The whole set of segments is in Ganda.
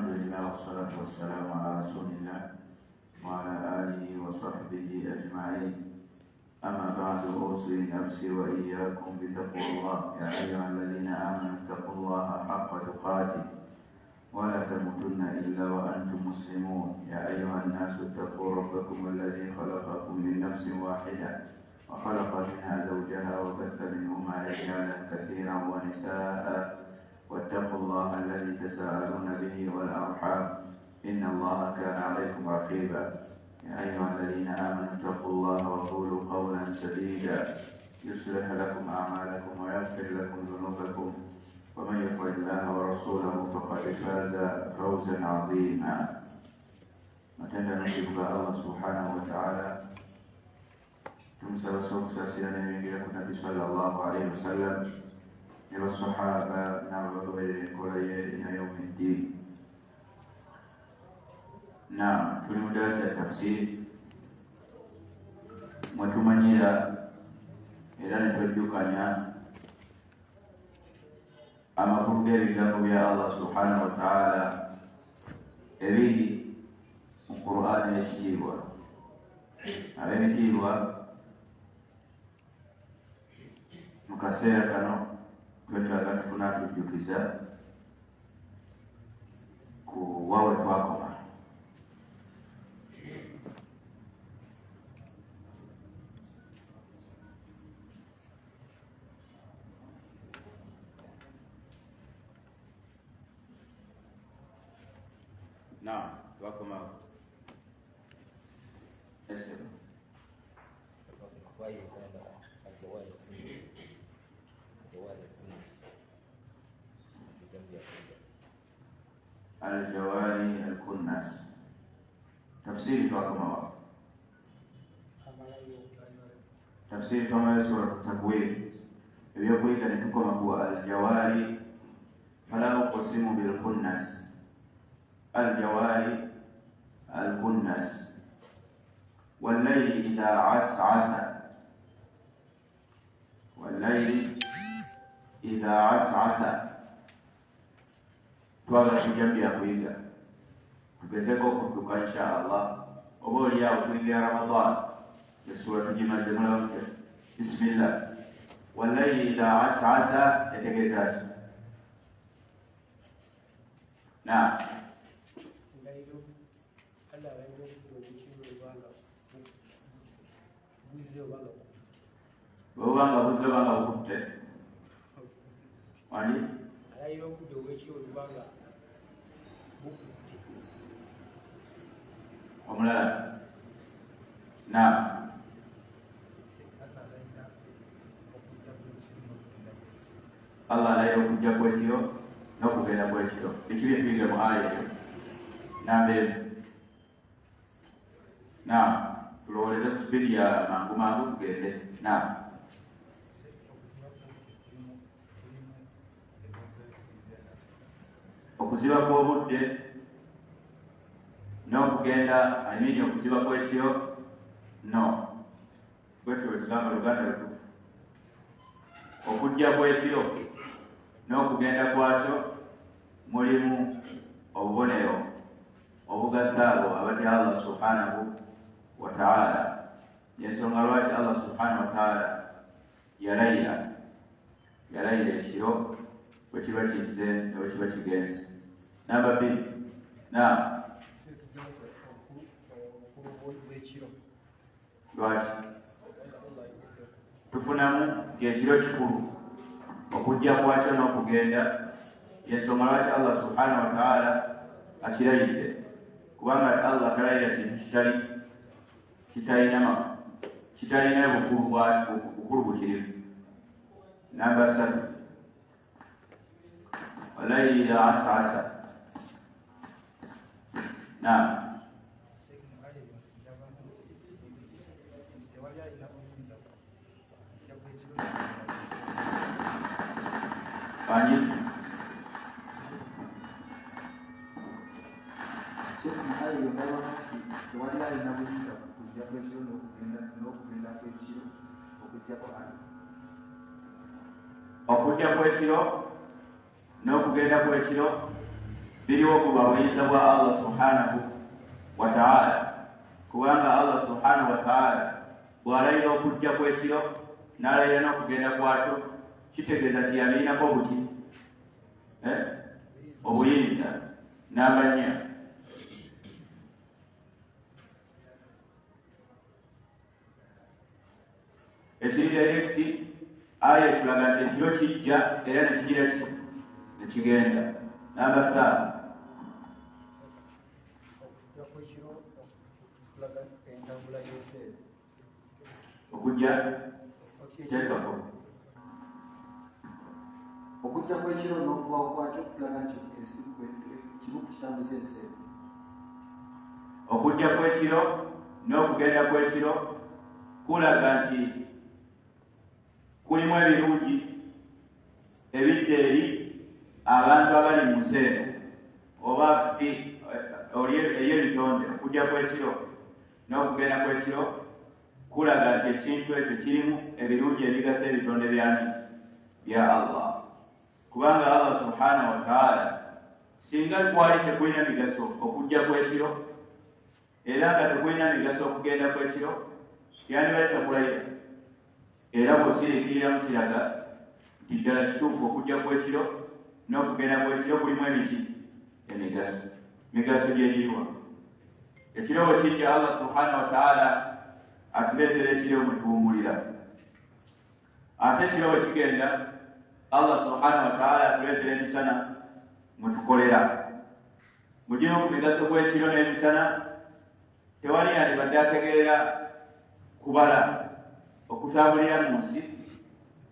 لله والصلاة والسلام على رسول الله وعلى آله وصحبه أجمعين. أما بعد أوصي نفسي وإياكم بتقوى الله. يا أيها الذين آمنوا اتقوا الله حق تقاته ولا تموتن إلا وأنتم مسلمون. يا أيها الناس اتقوا ربكم الذي خلقكم من نفس واحدة وخلق منها زوجها وبث منهما رجالا كثيرا ونساء واتقوا الله الذي تساءلون به والأرحام إن الله كان عليكم رقيبا. يا أيها الذين آمنوا اتقوا الله وقولوا قولا سديدا يصلح لكم أعمالكم ويغفر لكم ذنوبكم ومن يطع الله ورسوله فقد فاز فوزا عظيما. Matendo yanayomtukuza Allah subhanahu wa ta'ala, tumsalamu sasiyana yengira kwa Nabii sallallahu alayhi wasallam ni wasahaba na wale kolaye inayomitii. Na tulimudarasa ya tafsiri mwatumanyira era netwejjukanya amakulu g'ebigambo bya Allah subhanahu wa ta'ala ebiri mu Qur'ani ekitiibwa. Ab'ebitiibwa mu kaseera kano twetaaga tufuna tujjukiza ku wawe twakoma. Naam, twakoma الجواري الكنس. تفسير كما تفسير كما سورة التكوير يقول إذا نتكلم هو الجواري فلا أقسم بالكنس. الجواري الكنس والليل إذا عسعس. والليل إذا عسعس twagala tujambira kuyiga tugezeko okutuka insha Allah oba oliawo tuyigira Ramadan esura tugimaze mulamuke. Bismillah. Wallayli idha as'asa yategeeza ki? Naam, bwobanga buzze obanga bukutte wani omulala. Naam, Allah alayira okujja kwekiro n'okugenda kwekiro. Ekibi etuyiga mu aya eyo nambeemu. Naam, tulowooleze ku sipiidi ya mangu mangu tugende. Naam, okuziba kw'obudde n'okugenda amini okuziba kw'ekiro no bwetyo bwetugamba Luganda lutufu. Okujja kw'ekiro n'okugenda kwakyo mulimu obubonero obugasa abo abatya Allah subhanahu wa ta'ala. Yensonga lwaki Allah subhanahu wa ta'ala yalayira ekiro bwe kiba kizze ne bwe kiba kigenze. Namba 2. Naam, lwaki tufunamu ng'ekiro kikulu okujja kwakyo n'okugenda. Yensonga lwaki Allah subhanahu wa ta'ala akirayidde, kubanga Allah talayira kintu kitalina bukulu bukirimu. Namba 3. Wallayli idha as'asa. Naam, Pani okujja kw'ekiro n'okugenda kw'ekiro biriwo ku buyinza bwa Allah subhanahu wa ta'ala. Kubanga Allah subhanahu wa ta'ala bw'alayira okujja kw'ekiro n'alayira n'okugenda kwakyo, kitegeeza nti yalinako obuki obuyinza n'amanya. Ekiri direkiti aya etulaga nti ekiro kijja era nekigira nekigenda. Namba 5 okujja tekako okujja kw'ekiro n'okuvawo kwakyo kulaga nti kimu kukitambuza eseera. Okujja kw'ekiro n'okugenda kw'ekiro kulaga nti kulimu ebirungi ebidde eri abantu abali mu nsi eno oba si ey'ebitonde. Okujja kw'ekiro n'okugenda kw'ekiro kulaga nti ekintu ekyo kirimu ebirungi ebigasa ebitonde bya Allah. Kubanga Allah subhanahu wa ta'ala singa kwali tekulina migaso okujja kw'ekiro era nga tekulina migaso okugenda kw'ekiro, yandibadde takulayira. Era bw'osirikirira mu kiraga nti ddala kituufu okujja kw'ekiro n'okugenda kw'ekiro kulimu emigaso. Migaso gy'egiriwa. Ekiro bwe kijja Allah subhanahu wa ta'ala atuleetera ekiro mwe tuwummulira. Ate ekiro bwe kigenda Allah subhanahu wa ta'ala atuleetera emisana mwe tukolera. Mu gino ku migaso gw'ekiro n'emisana tewali yandibadde ategeera kubala okutambulira mu nsi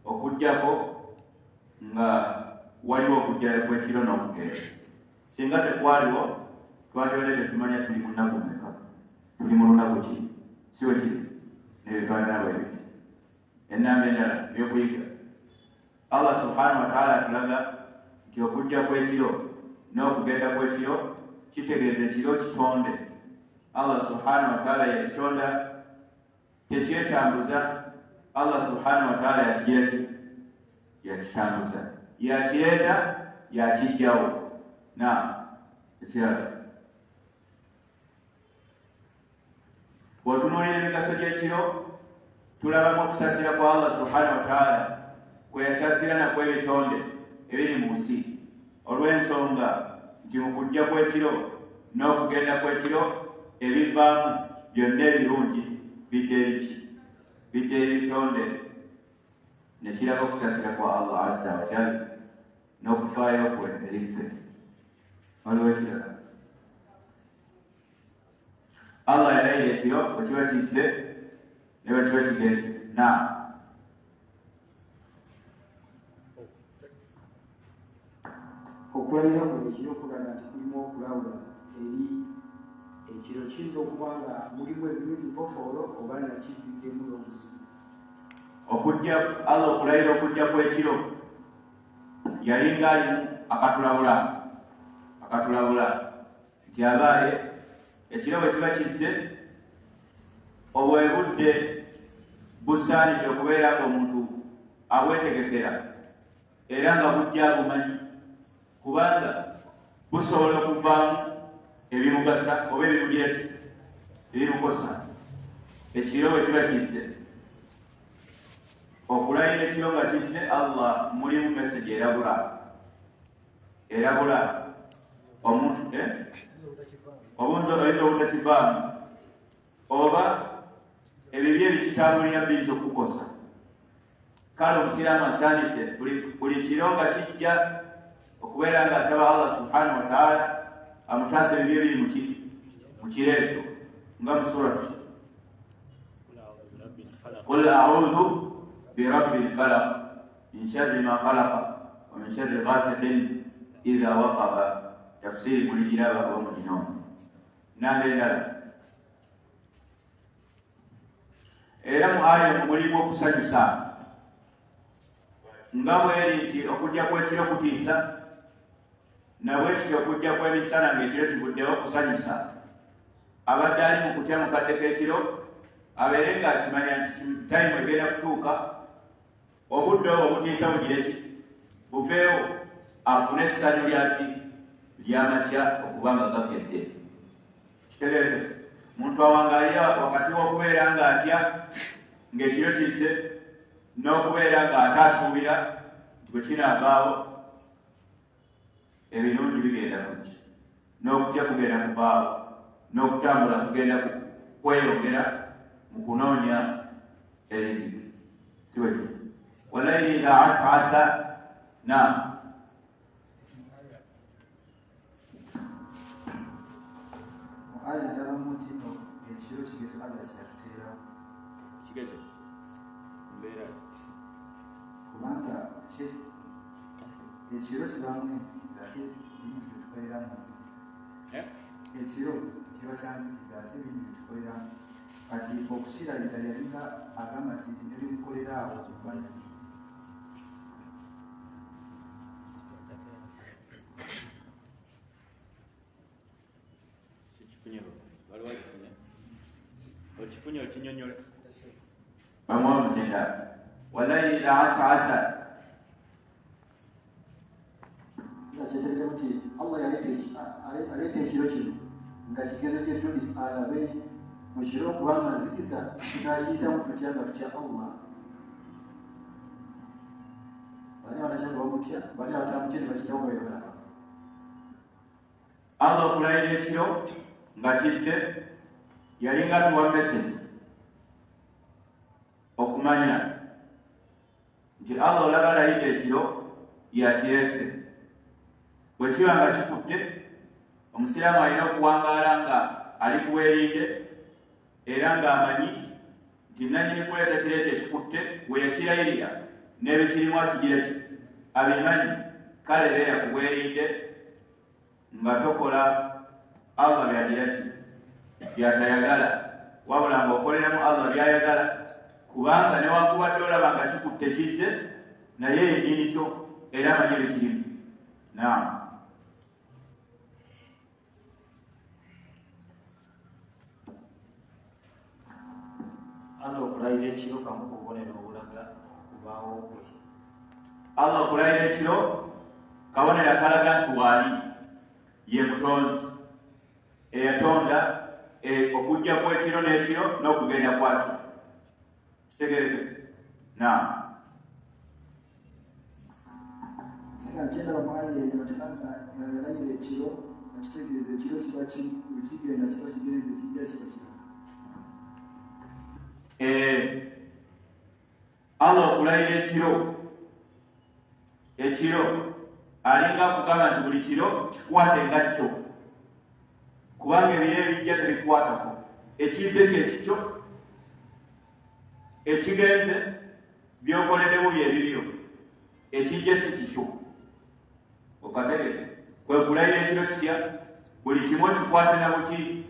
okujjako nga waliwo okujja kw'ekiro n'okugenda. Singa tekwaliwo twandibadde tetumanya tuli mu nnaku mmeka, tuli mu lunaku ki, si we kiri n'ebifaanana bwe biti. Ennamba endala ebyokuyiga Allah subhanahu wa ta'ala atulaga nti okujja kw'ekiro n'okugenda kw'ekiro kitegeeza ekiro kitonde. Allah subhanahu wa ta'ala yakitonda, tekyetambuza. Allah subhanahu wa ta'ala yakigira ki, yakitambuza, yakireeta yakijjawo. Ekirala bw'otunuulira emigaso gy'ekiro tulabamu okusasira kwa Allah subhanahu wa ta'ala kwe yasasira nakwo ebitonde ebiri mu nsi, olw'ensonga nti mu kujja kw'ekiro n'okugenda kw'ekiro ebivaamu byonna ebirungi bidde ebitonde. Nekiraga okusasira kwa Allah azza wa jalla n'okufaayo kwe eriffe. Waliwo ekirala Allah yalayira ekiro bwe kiba kizze ne bwe kiba kigenze. Okulayira kuno ekiro kulaga nti kulimu okulawula eri ekiro. Kiyinza okuba nga mulimu ebirungi fofoolo oba nakijjuddemu n'obuzibu. Allah okulayira okujja kw'ekiro yalinga alimu akatulabula nti abaaye ekiro bwe kiba kizze obwebudde busaanidde okubeera nga omuntu abwetegekera era nga bujja bumanyi, kubanga busobola okuvaamu ebimugasa oba ebimugira ki, ebimukosa. Ekiro bwe kiba kizze, okulayira ekiro nga kizze, Allah mulimu message erabula omuntu obunzi oyinza obutakivaamu oba ebibi ebikitambulira biyinza okukukosa. Kale omusiraamu asaanidde buli kiro nga kijja okubeera nga asaba Allah subhanahu wa ta'ala amutaasa ebibi ebiri mu kiro ekyo, nga mu suratu qul a'udhu birabbil falaq min sharri ma khalaqa wa min sharri ghasiqin idha waqaba. Tafsiri muligiraba oba muginomu. Namba endala era mu aya mulimu okusanyusa nga bweri nti okujja kw'ekiro kutiisa, nabwe kityo okujja kw'emisana ng'ekiro kivuddewo okusanyusa. Abadde ali mu kutya mu kadde k'ekiro abeere ng'akimanya nti tayimu egenda kutuuka, obudde obwo obutiisa bugire ki, buveewo, afune essanyu lyaki yamakya okubanga gakedde. Kitegeerekese muntu awangalira wakati w'okubeera ng'atya ng'ekiro kisse n'okubeera ng'ate asuubira nti bwe kinaavaawo ebirungi bigenda kujja, n'okutya kugenda kuvaawo, n'okutambula kugenda kweyongera mu kunoonya eriziki. Si bwe kiri? Walayli idha as'asa. Naam. Kigezo mbeera kubanga ekiro kibamu enzikiza ate ebintu byetukoleramu nzikiza. Ekiro kiba kyanzikiza ate ebintu byetukoleramu. Kati okukirabira yalinga agamba nti ebintu ebikolera awo zobanya. Okifunye okinyonyola bamwamuzenda walayli idha as'asa. Kyetegeremu nti Allah aleeta ekiro kino nga kigezo kyetuli alabe mu kiro kubanga nzikiza tunakiyitamu tutya nga tutya Allah. Bali abanakyanga bamutya, bali abatamutya ne bakiyitamu bwebalaba. Allah okulayira ekiro nga kizze yalinga atuwa message okumanya nti Allah olaba alayidde ekiro yakirese. Bwe kiba nga kikutte, omusiraamu alina okuwangaala nga ali kuweerinde era ng'amanyi nti nannyini kuleeta kireeta ekikutte we yakirayirira n'ebikirimu akigira ki abimanyi. Kale beera ku bwerinde nga tokola Allah byagira ki byatayagala, wabula ng'okoleramu Allah byayagala, kubanga newankubadde olaba nga kikutte kizze naye yennyini kyo era amanyi ebikirimu. Naam. Allah okulayira ekiro kamu ku bubonero obulaga okubaawo kwe. Allah okulayira ekiro kabonero akalaga nti waali ye mutonzi eyatonda okujja kw'ekiro n'ekiro n'okugenda kwakyo. Kitegeerekese? Naam. Singa nkyenda bamwali eyo nti Allah yalayira ekiro nga kitegeeza ekiro kiba kigenda kiba kigereza ekijja kiba kiba. Allah okulayira ekiro alinga akugamba nti buli kiro kikwate nga kyo, kubanga ebiro ebijja tebikwatako. Ekize kyekikyo, ekigenze byokoleddemu byebibyo, ekijje si kikyo. Okategeke kwe kulayira ekiro kitya? Buli kimu kikwate na buki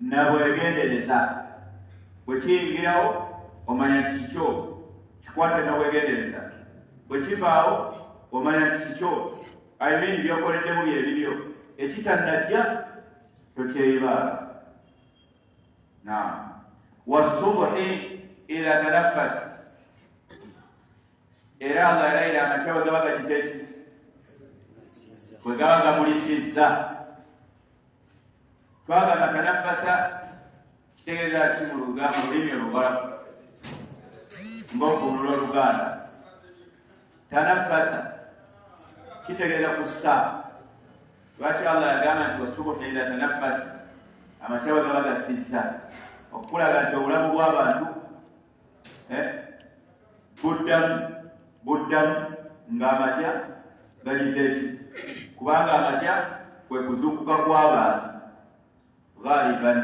na bwegendereza. Bwe kiyingirawo omanya nti kikyo, kikwate na bwegendereza. Bwe kivaawo omanya nti kikyo, ayimini byokoleddemu byebibyo. Ekitannajja tokyeyibaala. Naam. Wassubuhi idha tanaffas. Era Allah yalayira amakya bwe gaba gagize ki? Bwe gaba gamulisizza. Twagamba tanaffasa kitegeeza ki mu lulimi olugala ng'okunula Oluganda? Tanaffasa kitegeeza kussa. Lwaki Allah yagamba nti wassubuhi idha tanaffas, amakya bwe gaba gasizza, okulaga nti obulamu bw'abantu buddamu ng'amakya gagize ki? Kubanga amakya kwe kuzuukuka kw'abantu ghaliban,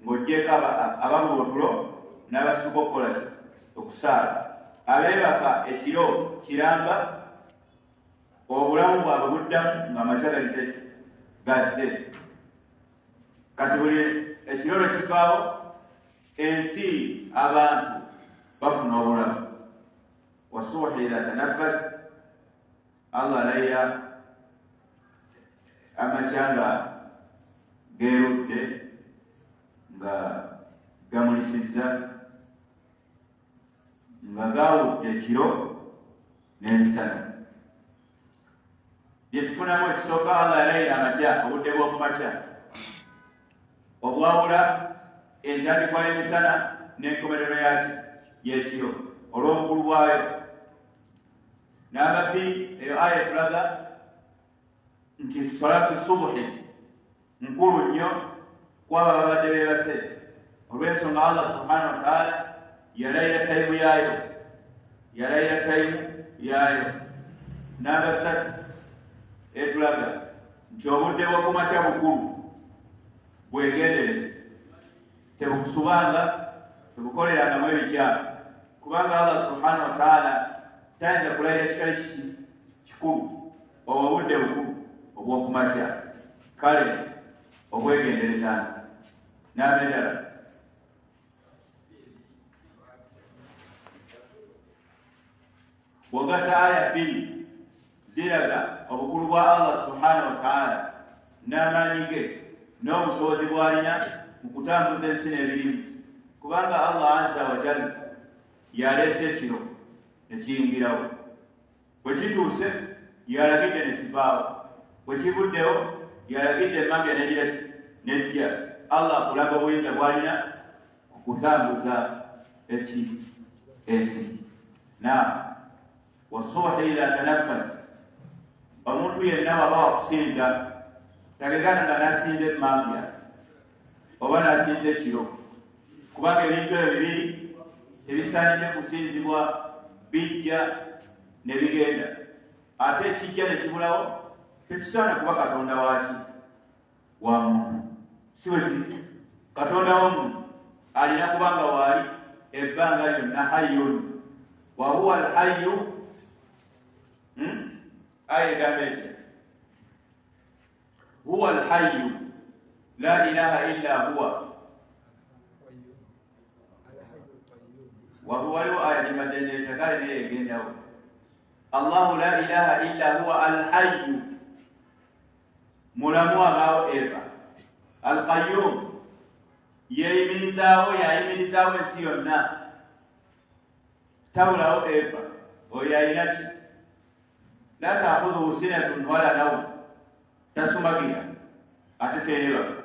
ng'oggyeko abamu otulo n'abasituka okukola ki? Okusaala. Abeebaka ekiro kiramba obulamu bwabwe buddamu ng'amakya gagize ki? Gazze. Kati buli ekiro lwe kivaawo ensi abantu bafuna obulamu. Wassubuhi idha tanaffas, Allah alayira amakya nga geerudde nga gamulisizza nga gaawudde ekiro n'emisana. byetufunamu ekisooka Allah yalayira amakya obudde bw'okumakya obwawula entandikwa y'emisana n'enkomerero y'ekiro olw'obukulu bwayo. N'ababiri eyo aya etulaga nti salatu subuhi nkulu nnyo kwaba babadde beebase olw'ensonga Allah subhanahu wa ta'ala yalayira tayimu yaayo. N'abasatu etulaga nti obudde bw'okumakya bukulu bwegendereze, tebukusubanga, tebukolerangamu ebikyamu, kubanga Allah subhanahu wa ta'ala tayinza kulayira kitali kikulu obudde bukulu obw'okumakya. Kale obwegenderezanga n'abendala. Bw'ogatta aya bbiri ziraga obukulu bwa Allah subhanahu wa ta'ala n'amaanyi ge n'obusobozi bw'alina mu kutambuza ensi n'ebirimu, kubanga Allah azza wa jalla yaleese ekiro nekiyingirawo, bwe kituuse yalagidde ne kivaawo, bwe kivuddewo yalagidde emmambya nejja. Allah akulaga obuyinza bw'alina okutambuza ensi. Wasubuhi idha tanaffas, omuntu yenna waba wakusinza tagagana nga nasinza emmambya oba nasinza ekiro, kubanga ebintu ebyo bibiri tebisaanidde kusinzibwa, bijja ne bigenda. Ate ekijja ne kibulawo tekisaana kuba katonda wa muntu, si bwe kiri. Katonda w'omuntu alina kubanga waali ebbanga lyonna hayyun wa huwa alhayyu. Aya egamba eti huwa alhayyu la ilaha illa huwa wahuwa. Waliwo aya gibadde ndeeta naye egendawo. Allahu la ilaha illa huwa alhayyu, mulamu abaawo eva. Alqayyum yayimirizaawo ensi yonna, tabulawo eva. Oyo alina ki? La ta'khudhuhu sinatun wala nawm, tasumagira ate teyeebaka.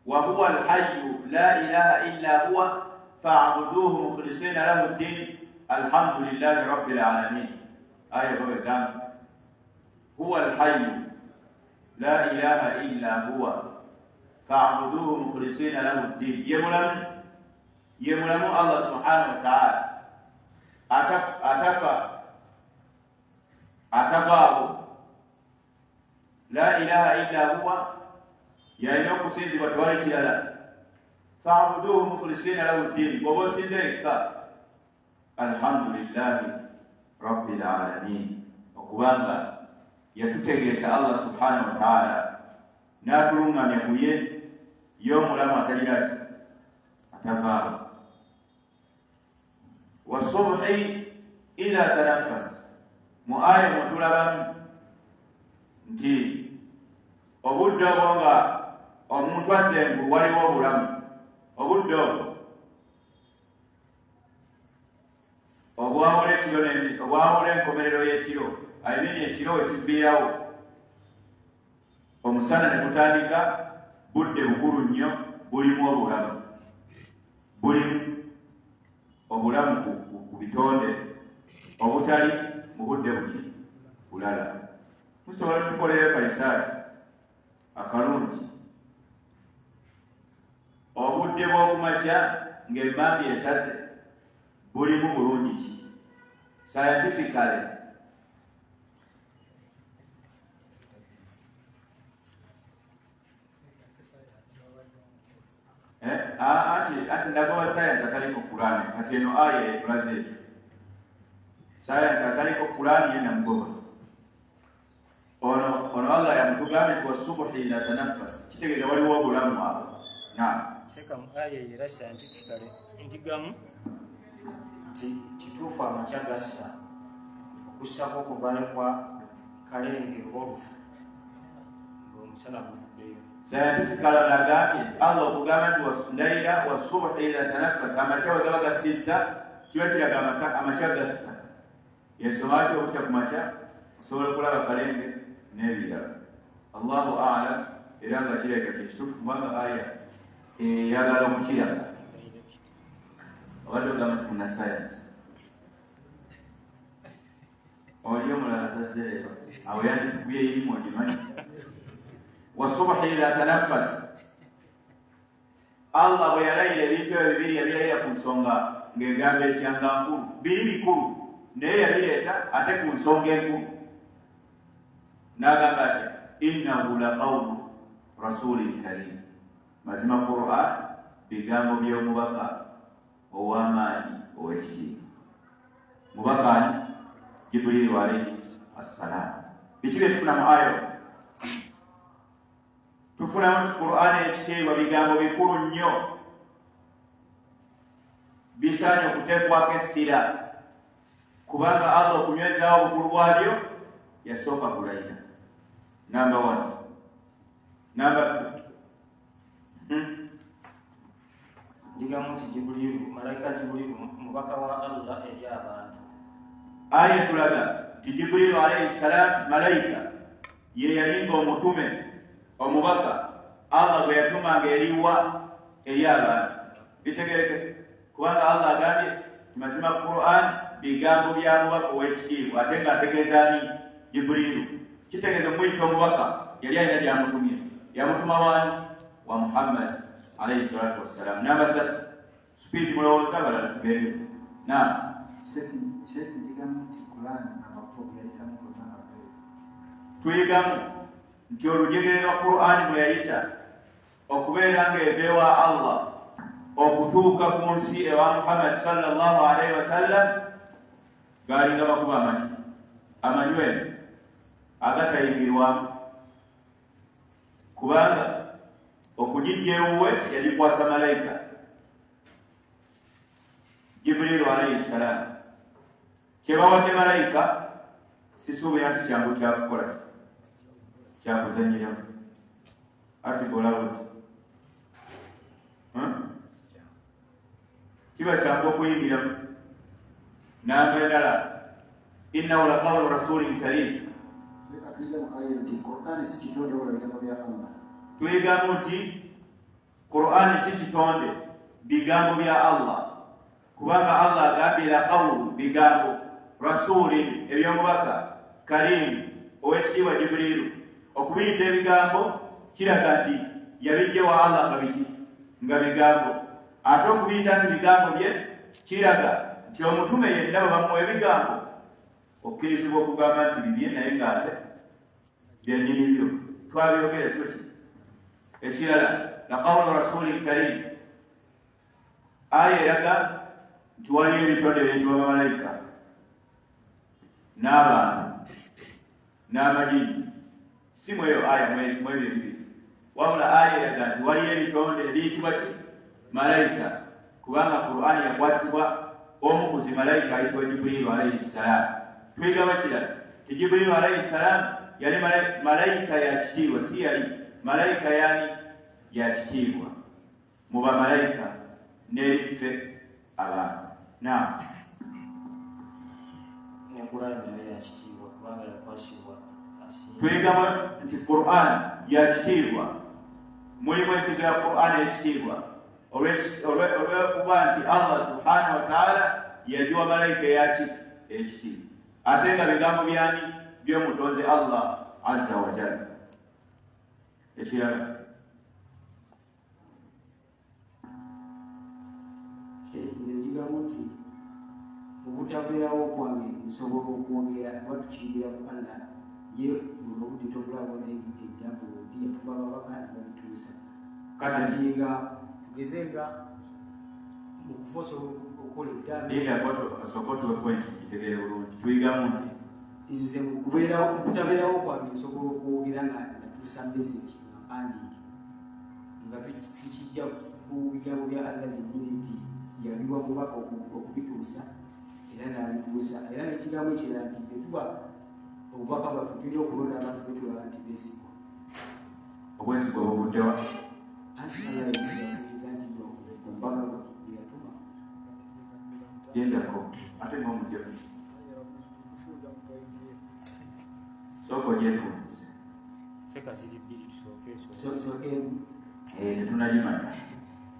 Wa huwa alhayyu la ilaha illa huwa fa'buduhu mukhlisina lahu ddin alhamdulillahi rabbil alamin. Aya bwe gamba huwa alhayyu la ilaha illa huwa fa'buduhu mukhlisina lahu ddin. Ye mulamu Allah subhanahu wa ta'ala atavaawo. La ilaha illa huwa yalina okusinzibwa tewali kirala. Fa'buduhu mukhlisina lahu ddin, bw'oba osinze yekka alhamdulillahi rabbil alamin, okubanga yatutegeeza Allah subhanahu wa ta'ala n'atulungamya ku ye omulamu atalina atavaawo. Wasubuhi idha tanaffas, mu aya mutulabamu nti obudde obwo nga omuntu asengu waliwo obulamu, obudde obwo obwawula enkomerero y'ekiro, ayimini ekiro wekiviirawo omusana ne gutandika, budde bukulu nnyo, bulimu obulamu ku bitonde obutali mu budde buki bulala. Tusobola tukolera kalisaati akalungi obudde bw'okumakya ng'emmambya esase bulimu bulungi ki scientifically. Ati ndagoba science ataliko Kurani, kati eno aya etulaze ekyo. Science ataliko Kurani yena mugoba. Ono Allah yamutugambye nti wasubuhi idha tanaffas, kitegeeza waliwo obulamu awo. Sheka mu aya era scientifically ndigamu nti kituufu amakya gassa okussako okuvaayo kwa kalenge olufu ng'omusana guvuddeyo. Scientifically nagambye Allah okugamba nti wasulaira wasubuhi idha tanaffas, amakya we gaba gassizza kiba kiraga amakya gassa. Yensonga ki okutya ku makya osobola okulaba kalenge n'ebirala. Allahu a'lam era nga kirabika kyekituufu kubanga aya eyagala okukiraga obadde ogamba nti kuna sayansi oli omulala taseera awo yanditukuye erimu ogimanyi wasubhi idha tanaffas Allah bwe yalayira ebintu ebyo bibiri yabilayira ku nsonga ng'egamba ekyanga nkulu biri bikulu naye yabireeta ate ku nsonga enkulu n'agamba ati innahu laqawlu rasulin karim mazima Qur'an bigambo by'omubaka ow'amaanyi ow'ekitiibwa mubakaani Jibrilu alayhi assalaam. Biki bye tufuna mu ayo? Tufunamu nti Qur'an ekitiibwa bigambo bikulu nnyo bisaanye okuteekwako essira kubanga Allah okunywezaawo obukulu bwabyo yasooka kulayira. Number 1. Number 2. Ndigamu nti Jibrilu, malaika Jibrilu mubaka wa Allah eri abantu. Aya tulaga nti Jibrilu alayhi salaam malaika ye yalinga omutume omubaka Allah gwe yatumanga eriwa eri abantu. Bitegerekese kubanga Allah agambye mazima Qur'an bigambo bya mubaka ow'ekitiibwa ate ng'ategeeza ani Jibrilu. Kitegeeza mwito omubaka yali alina byamutumye yamutuma waani wa Muhammad alayhi salatu wassalaam. Namba 3 speed mulowooza balala tugende. Naam. Tuyigamu nti olujegere lwa Qur'an bwe yayita okubeera ng'eva ewa Allah okutuuka ku nsi ewa Muhammad sallallahu alayhi wasallam gaalinga makuba amanywere agatayigirwamu kubanga okugijja ewuwe yagikwasa malayika Jibrilu alayhi salaam. Kyebawadde malayika sisuubira nti kyangu kyakukola kyakuzanyiramu ati golawoti kiba kyangu okuyingiramu. Namba endala innahu laqawlu rasulin karim. Tuyigamu nti Qur'ani si kitonde bigambo bya Allah kubanga Allah agambye laqawlu bigambo rasulin ebyomubaka karim ow'ekitiibwa Jibrilu. Okubiyita ebigambo kiraga nti yabijja wa Allah nga bigambo ate okubiyita nti bigambo bye kiraga nti omutume yenna bwe bamuwa ebigambo okkirizibwa okugamba nti bibye naye ng'ate byennyini byo twabyogere sio ki. Ekirala laqawlu rasulin karim aya eraga nti waliyo ebitonde ebiyitibwa bamalayika n'abantu n'amajini. Si mweyo aya mwebyo ebibiri wabula aya eraga nti waliyo ebitonde ebiyitibwa ki malayika kubanga Qur'ani yakwasibwa omu ku zimalayika ayitibwa Jibrilu alayhi salaam. Twigamba kirala ti Jibrilu alayhi salaam yali malayika ya kitiibwa si yali malayika yani ya kitiibwa mu bamalayika n'eriffe abantu. Naam. Twigamba nti Qur'an ya kitiibwa mulimu enkizo ya Qur'an ekitiibwa olw'okuba nti Allah subhanahu wa ta'ala yagiwa malayika yaki ekitiibwa ate nga bigambo byani by'omutonzi Allah azza wa jalla. Ekirala ekigambo nti obutabeerawo kwange nsobola okwongera oba tukiyigira mu Allah ye luno obutitobulabo n'ebigambo odi yatuba babaka nababituusa kati nga tugeze nga mu kufosa okukola ebitambitegere bulungi. Tuyigamu nti nze okutabeerawo kwange nsobola okwogera nga natuusa message mpandiike nga tukijja ku bigambo bya Allah byennyini nti yabiwa mubaka okubituusa era n'abituusa era n'ekigambo ekirala nti betuba obubaka bwaffe tulina okulonda abantu betulaba nti besigwa obwesigwa buvuddewa anti alaaiza nti omubaka yatuma yendako ate ng'omujefu sooka ogyefuunise nga ziri bbiri tusooke sooke tetunagimanya.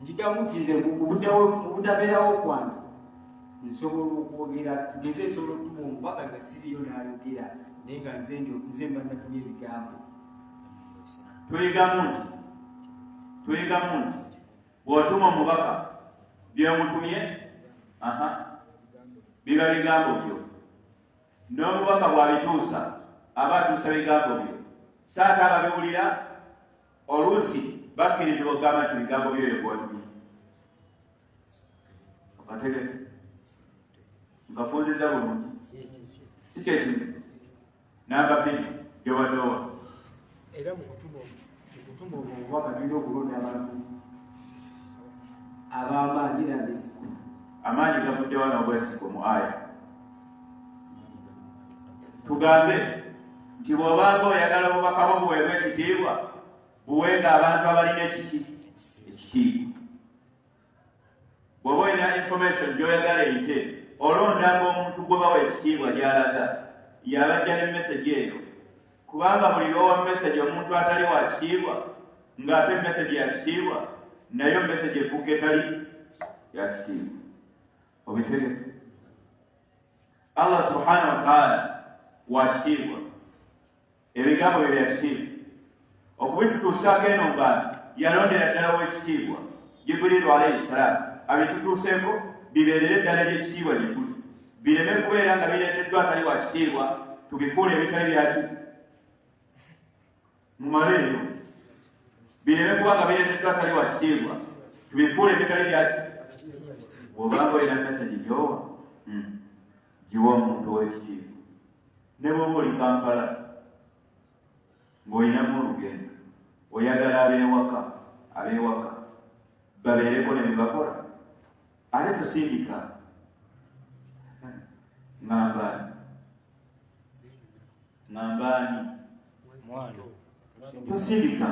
njigamu nti nze mu butabeerawo kwange nsobola okwogera tugeze nsobola okutuma omubaka nga siriyo n'ayogera naye nga nze mba natumya ebigambo. tuyigamu nti bw'otuma omubaka byomutumye biba bigambo byo, n'omubaka bw'abituusa aba atuusa bigambo byo, saata ababiwulira oluusi bakkirizibwa okugamba nti bigambo byoyo bw'otumye. okategeke nkafunziza bulungi si kyekimu namba 2 gyobaddeowa era mu kutuma obubaka tulina okulonda abantu ab'amaanyi n'abesigwa. amaanyi gavudde wano obwesigwa mu aya. tugambe nti bw'obanga oyagala obubaka bwo buweebwa ekitiibwa buwenga abantu abalina ekitiibwa. bw'oba olina information gy'oyagala eyite olondanga omuntu gwe bawa ekitiibwa gy'alaga yabajja ne message eyo, kubanga buli lwowa message omuntu atali wa kitiibwa ng'ate message ya kitiibwa nayo message efuuka etali ya kitiibwa. obitegeke Allah subhanahu wa ta'ala wa kitiibwa, ebigambo bye bya kitiibwa. okubitutuusaako eno nga yalondera ddala w'ekitiibwa Jibrilu alayhi salaam abitutuuseeko bibeerere eddala ery'ekitiibwa gye tuli, bireme kubeera nga bireeteddwa atali wa kitiibwa tubifuule ebitali byaki mu maleero, bireme kuba nga bireeteddwa atali wa kitiibwa tubifuule ebitali byaki. bw'obanga olina message gy'owa giwa omuntu ow'ekitiibwa. ne bw'oba oli Kampala ng'olinamu olugendo oyagala abeewaka babeereko ne byebakola, ate tusindika ŋŋambaani tusindika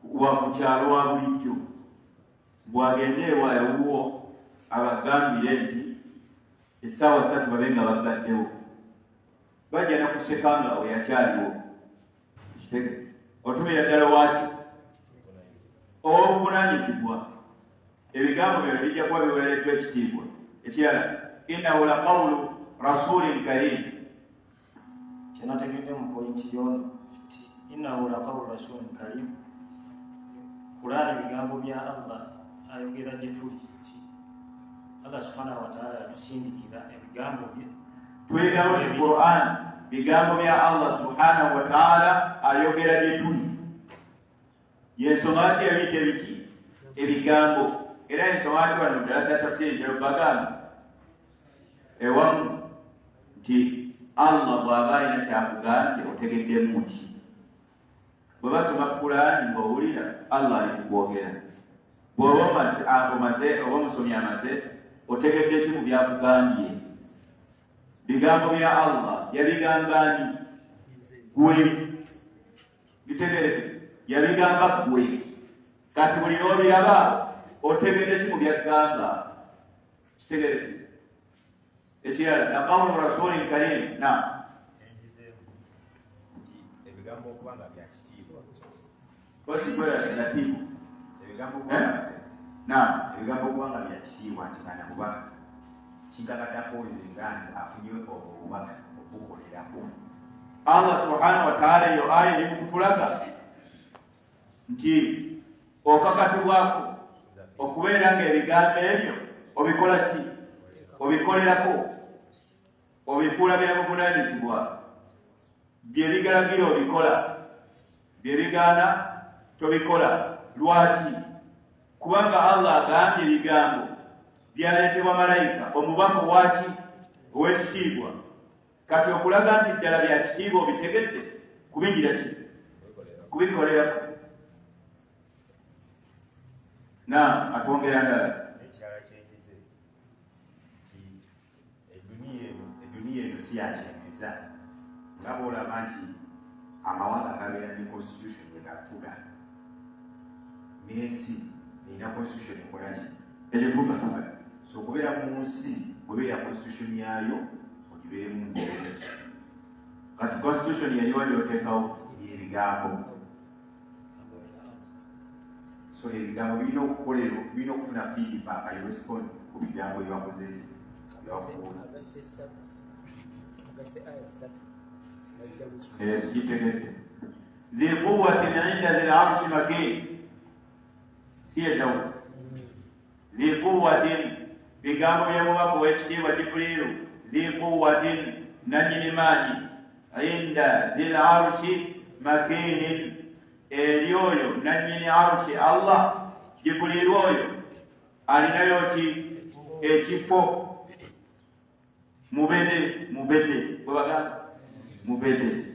wa ku kyalo wa bulijjo bw'agenda ewuwo abagambire nti essaawa 3 babe nga bagaddewo, bajja nakusekanga we yakyaliwo. otumira ddala waki obuvunaanyizibwa. ebigambo byo bijja kuba biweereddwa ekitiibwa. ekirala innahu la qawlu rasulin karim. kyenategedde mu pointi yono nti innahu la qawlu rasulin karim, kulaana ebigambo bya Allah ayogera gye tuli. Allah subhanahu wa ta'ala yatusindikira ebigambo bye. twegawo mu Qur'an bigambo bya Allah subhanahu wa ta'ala ayogera gye tuli. yensoma ki ebiyita ebiki ebigambo, era ensoma ki wano mu ddalasa ya tafsiri bagamba ewamu nti Allah bw'aba alina kyakugambye otegeddemu ki. bwe basoma Qur'an ng'owulira Allah ali kukwogera. bw'oba omaze oba omusomi amaze otegedde ki mu byakugambye. bigambo bya Allah yabigambani gwe, bitegerekese yabigamba gwe. kati buli lw'obiraba otegedde ki mu byagamba. kitegerekese ekirala la qawlu rasulin karim. ebigambo okubanga bya kitiibwa ebigambo okubanga bya kitiibwa nti kana kubanga kinkakatakozenga nti afunye obubaka obukolerako. Allah subhanahu wa ta'ala eyo aya eri mukutulaga nti okakatibwako okubeera nga ebigambo ebyo obikola ki, obikolerako, obifuula byabuvunaanyizibwa. bye bigalagira obikola, bye bigaana tobikola. lwaki? kubanga Allah agambye ebigambo byaleetebwa malayika omubaka owaki ow'ekitiibwa. kati okulaga nti ddala bya kitiibwa obitegedde kubigira ki, kubikolerako. atwongera ndala ekirala kyenjize nti eduniya eno si yakyengeza nga bw'olaba nti amawanga gabeera ne constitution bwe gafuga, n'ensi erina constitution ekolaki egifugafuga. so okubeera mu nsi bwebeera constitution yayo ogibeeremu. kati constitution yali wali oteekawo ebigambo. So ebigambo birina okukolerwa, birina okufuna feedback and respond ku bigambo byebakoze ekitegedde. ذي قوة عند ذي العرش مكين سيدنا ذي قوة bigambo by'omubaka ow'ekitiibwa Jibuliiru ذي قوة nannyini maanyi inda dhil arshi makinin eri oyo nannyini arshi Allah Jibuliiru oyo alinayo ki ekifo mubede webagamba mubede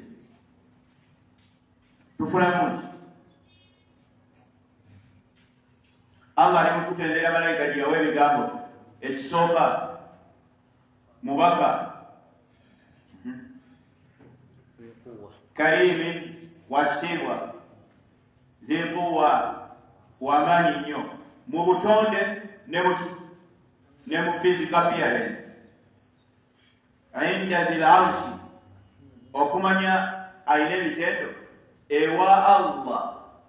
tufulamu nti Allah ali mukutendera malayika gye yawa ebigambo ekisooka mubaka karimin wakitiibwa dhikuwa wamaanyi nnyo mu butonde ne mu physical appearance inda dhil arshi okumanya alina ebitendo ewa Allah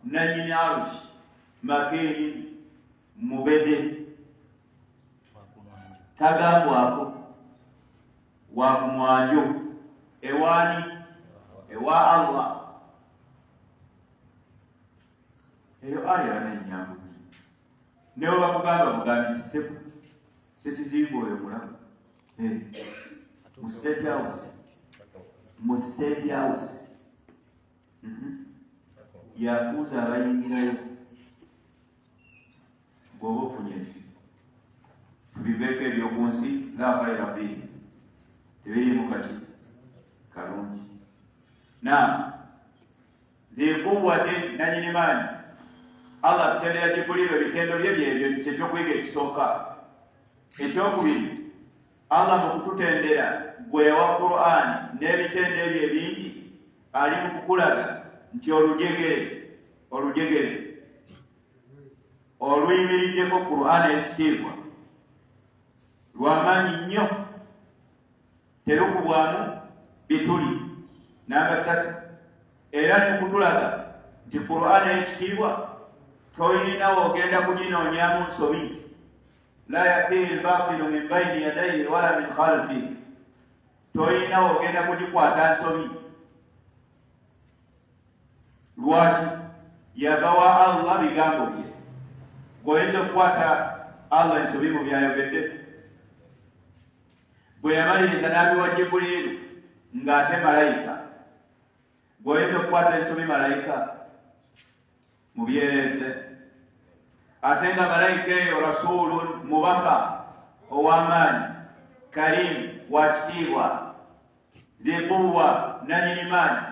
nannyini arshi makini mubede tagambwako wakumwanjo ewani ewa Allah eyo aya nenyambu newe bakugamba mugambi nti sekizibu oyo mulamu mu state house yafuuza abayingirayo bw'oba ofunye tubiveeko ebyokunsi ng'akalera fiiri tebirimu kaki kalungi na dhikuwatin nannyini maanyi Allah tutendera Jibuliiru ebitendo bye byebyo kyekyokuyiga ekisooka. Ekyokubiri Allah mu kututendera gwe yawa Qur'ani n'ebitendo ebyo ebingi ali mu kukulaga nti olujegere oluyimiriddeko Qur'ani ekitiibwa lwamaanyi nnyo terukubwamu bituli n'agasatu era ni kutulaga nti Qur'ani ekitiibwa toyinawo ogenda kuginoonyamu nsobi la yatihi lbaatilu min bayni yadayhi wala min khalfihi toyinawo ogenda kugikwata nsobi. Lwaki? yagawa Allah bigambo bye goyinza okukwata Allah ensobi mu byayogedde. Bwe yamaliriza n'abiwa Jibuliiru ng'ate malayika goyinza okukwata ensobi malayika mu byereese. Ate nga malayika eyo rasulun mubaka ow'amaanyi karimu wakitiibwa dhikuwa nannyini maanyi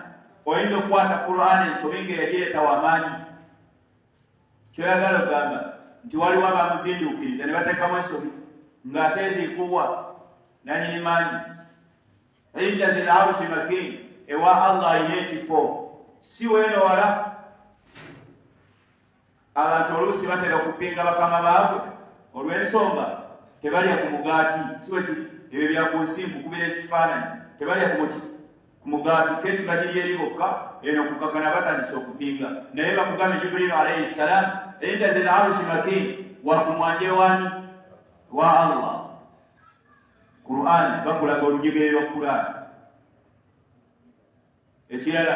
oyinza okukwata Qur'ani ensobi ng'eyagireeta w'amaanyi. Kyoyagala ogamba nti waliwo abamuzinduukiriza ne bateekamu ensobi ng'ate dhikuwa nannyini maanyi inda dhil arshi makin ewa Allah alina ekifo si weeno wala. Abantu oluusi batera okupinga bakama baabwe olw'ensonga tebalya ku mugaati si wekiri ebyo byakunsi nkukubira ekifaananyi tebalya ku mugaati keki bagiri eri bokka eno kukakana batandise okupinga naye bakugamba Jibuliiru alayhi salaam inda dhil arshi makin wakumwanje wani wa Allah. Qur'ani bakulaga olujegere lw'Qur'ani. Ekirala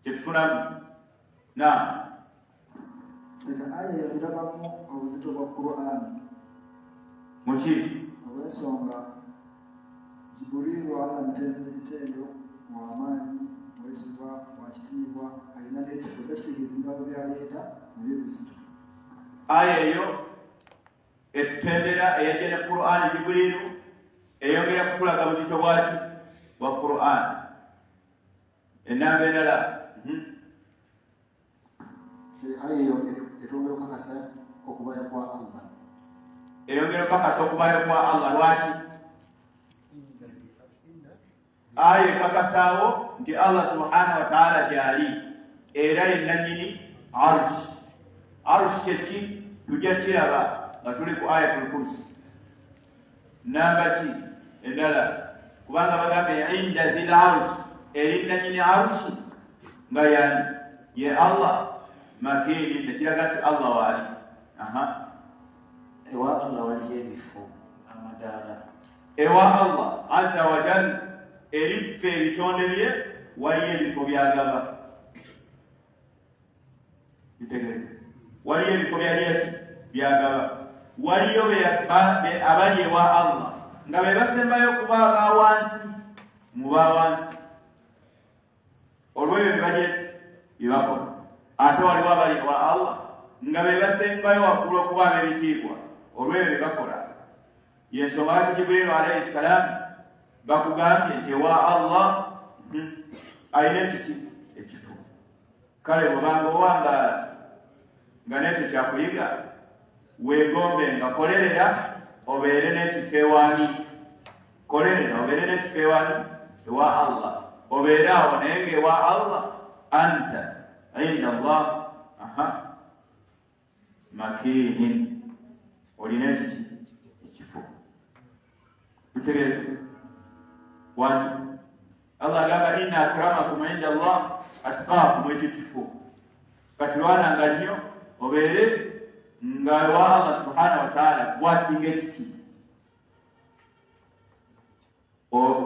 kyetufunamu na aya yabirabamu obuzito bwa Qur'ani muki olw'ensonga Jibuliiru Allah mutendera ebitendo w'amaanyi mwesiba wakitiibwa alina n'ekifo tekitegeeza ebigambo byaleeta nabyo bizito. aya eyo etutendera eyajja ne Qur'ani Jibuliiru eyongera kutulaga buzito bwaki bwa Qur'ani. Ennamba endala aya eyo etwongera okukakasa okubayo kwa Allah. eyongera okukakasa okubayo kwa Allah. Lwaki? aya ekakasaawo nti Allah subhanahu wa ta'ala gyali era yennannyini arshi. Arshi kyeki tujja kiraba nga tuli ku ayatul kursi. Namba ki endala kubanga bagambe inda dhil arshi eri nannyini arshi nga yani ye Allah makini tekiraga nti Allah waali ewa Allah waliyo ebifo amadaala ewa Allah azza wa jalla eriffe ebitonde bye waliyo ebifo byagaba waliyo ebifo byagaba waliyo abali ewa Allah nga be basembayo kuba abawansi mu bawansi olwebyo byebakola ate waliwo abali ewa Allah nga be basembayo waggulu okuba ab'ebitiibwa olwebyo bye bakola yensonga lwaki Jibrilu alayhi salaamu bakugambye nti ewa Allah alina ekifo kale bwobanga owangaala nga nekyo kyakuyiga weegombe nga kolerera obeere n'ekifo ewaani kolerera obeere n'ekifo ewaani ewa Allah obeere awo naye nga ewa Allah anta inda Allah makinin olina ekifo tutegereza watu Allah agamba inna akramakum inda Allah atqakum ekyo kifo kati lwananga nnyo obeere nga ewa Allah subhanahu wa ta'ala gwasinga ekiki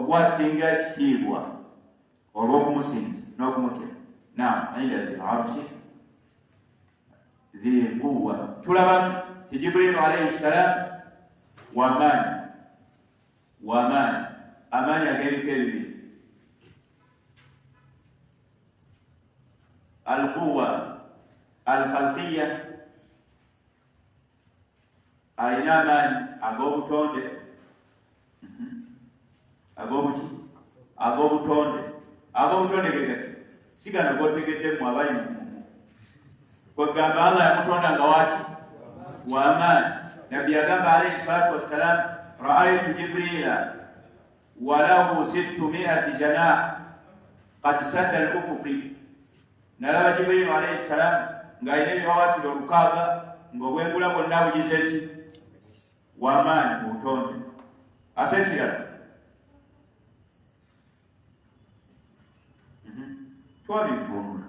gwasinga ekitiibwa olw'okumusinza n'okumutya inda al-arshi dhi quwwa tulaba ti Jibrilu alayhi salam wamaani amaanyi ag'ebika ebibiri alquwa alkhalqiya alina amaanyi ag'obutonde ag'obutonde gegati si gano gotegeddemu abali kwegamba Allah yamutonda nga waki wamaanyi nabbi yagamba alayhi salatu wassalam ra'aytu Jibrila walahu 600 janah qad sadda al-ufuqi nalaba Jibrilu alayhi salam ng'alina ebiwawatiro 600 ng'obwengula bwonna bugize ki wamaanyi mu butonde ate ekirala twabivuunula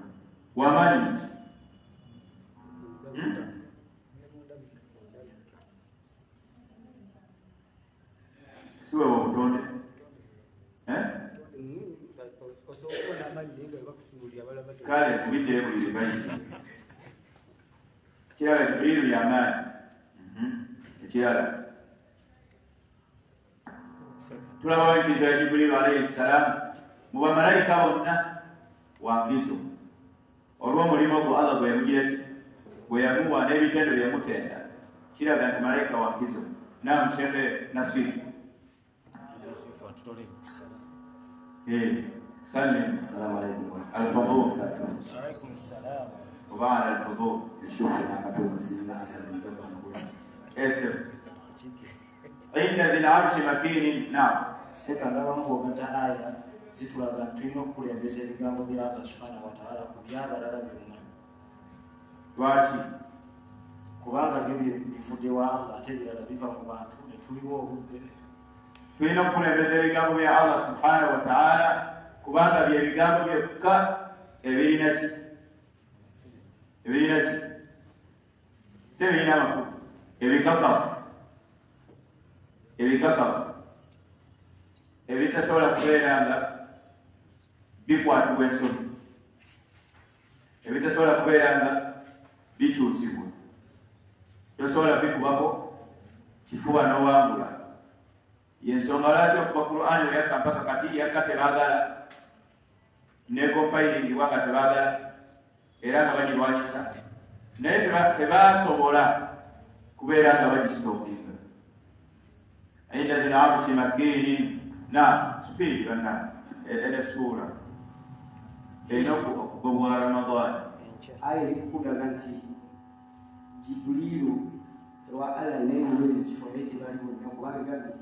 wamaanyi siwe obutonde kale kubiddeyo buli bebayisi ekirala Jibrilu yamaanyi ekirala tulaba wankizo ya Jibrilu alayhi salaamu mu bamalayika bonna wankizo olw'omulimu ogwo Allah gwe yamugira bwe yamuwa n'ebitendo byamutenda kiraga nti malayika wankizo naam Shekhe Nasiri سلم السلام عليكم الحضور وعليكم السلام وبعد الحضور شكرا لكم سيدنا حسن اسم عند ذي العرش مكين نعم seka ndaba ng'ogata aya zitulaga tulina okukulembeza ebigambo bya Allah subhanahu wa ta'ala ku byabalala byonna lwaki kubanga byo bivudde wa Allah ate ebirala biva mu bantu ne tuliwo obudde tulina okukulembeza ebigambo bya Allah subhanahu wa ta'ala kubanga bye bigambo byokka ebirina ki si ebirina amakulu ebikakafu ebitasobola kubeera nga bikwatibwa ensonyi ebitasobola kubeera nga bikyusibwa tosobola bikubako kifuba n'owangula yensonga lwaki okuva Qur'ani weyakka mpaka kati yakka tebaagala ne compiling bwanga tebaagala era nga bagirwanyisa naye tebasobola kubeera nga bagisitookinga inda dhil arshi makinin na speed bana enesuura erina okugobwa Ramadhan aya erikukugaga nti Jibrilu ewa Allah inayo ezifomeke bali bonna kubanga gabi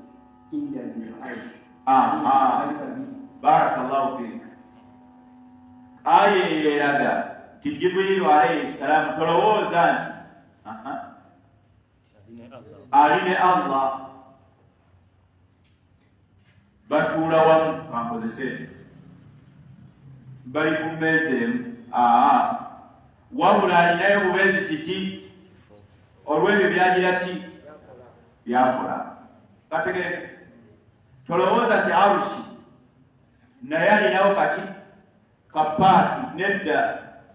inda dhil arshi bali babiri barakallahu fik aya eraga ti Jibrilu alayhi salam tolowooza nti aline Allah batuula wamu bankozese bali ku mmeeza emu. Wabula alinayo bubeezi kiki olw'ebyo byagira ki byakola. Kategerekese tolowooza ti arushi naye alinawo kati kapaati nedda,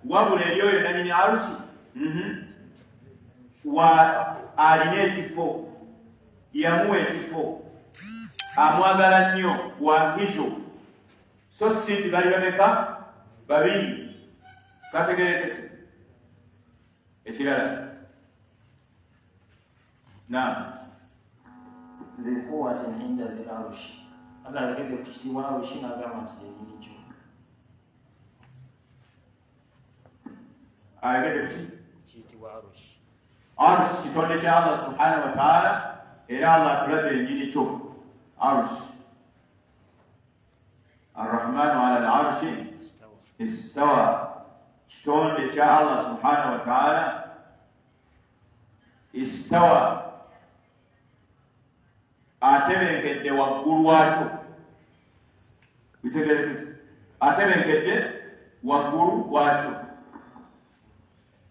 wabula eri oyo nanyini arushi alina ekifo, yamuwa ekifo, amwagala nnyo, wankizo. So si nti bali bameka? Babiri. Kategerekese ekirala. Naam. ذي قوة عند ذي العرش. Allah yagende ku kitiibwa arushi n'agamba nti yennyini kyo. Ayagende ki? Kiyitibwa arushi. Arushi kitonde kya Allah subhanahu wa ta'ala, era Allah atulaze yennyini kyo. Arushi. Ar-Rahmanu ala al-arshi istawa. Kitonde kya Allah subhanahu wa ta'ala istawa, atebenkedde waggulu wakyo. Bitegerekese, atebenkedde waggulu wakyo.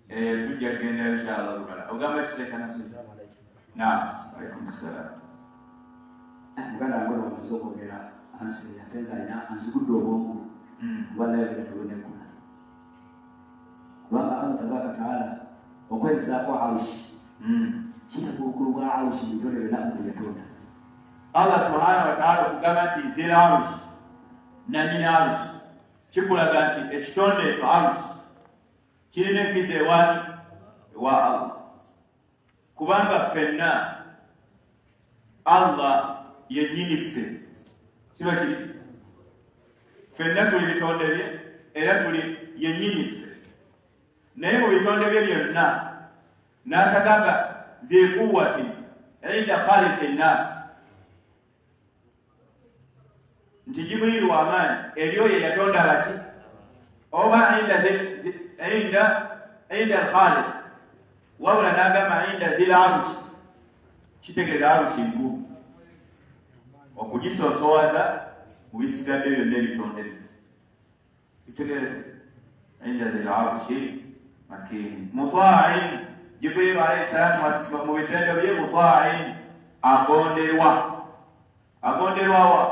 Tujja kugenda inshallah lugala. Ogamba kiseka nasuza. Naam. Alaykum salaam. Muganda wange bamaze okwogera ansi ateza alina anzigudde obwongo wala ebintuwonekuna kubanga Allah tabaraka taala okwezzaako arushi kiraga obukulu bwa arushi mu bitole byonna mu yatonda. Allah subhanahu wa ta'ala okugamba nti dhil arushi nanyini arushi kikulaga nti ekitonde ekyo arushi kirina enkizo ewani ewa Allah, kubanga ffenna Allah yennyini ffe, kiba kiri ffenna tuli bitonde bye era tuli yennyini ffe. Naye mu bitonde bye byonna n'atagamba dhi quwwatin inda khaliqi nnaasi, nti Jibrilu w'amaanyi eri oyo yatonda baki oba inda al-khaliq, wabula n'agamba inda dhil arushi. Kitegeeza arushi nkulu okugisoosowaza mu bisigadde byonna ebitonde bye. Kitegeeza inda dhil arushi makin muta'in. Jibrilu alayhi salaam mu bitendo bye muta'in, agonderwa. Agonderwa wa?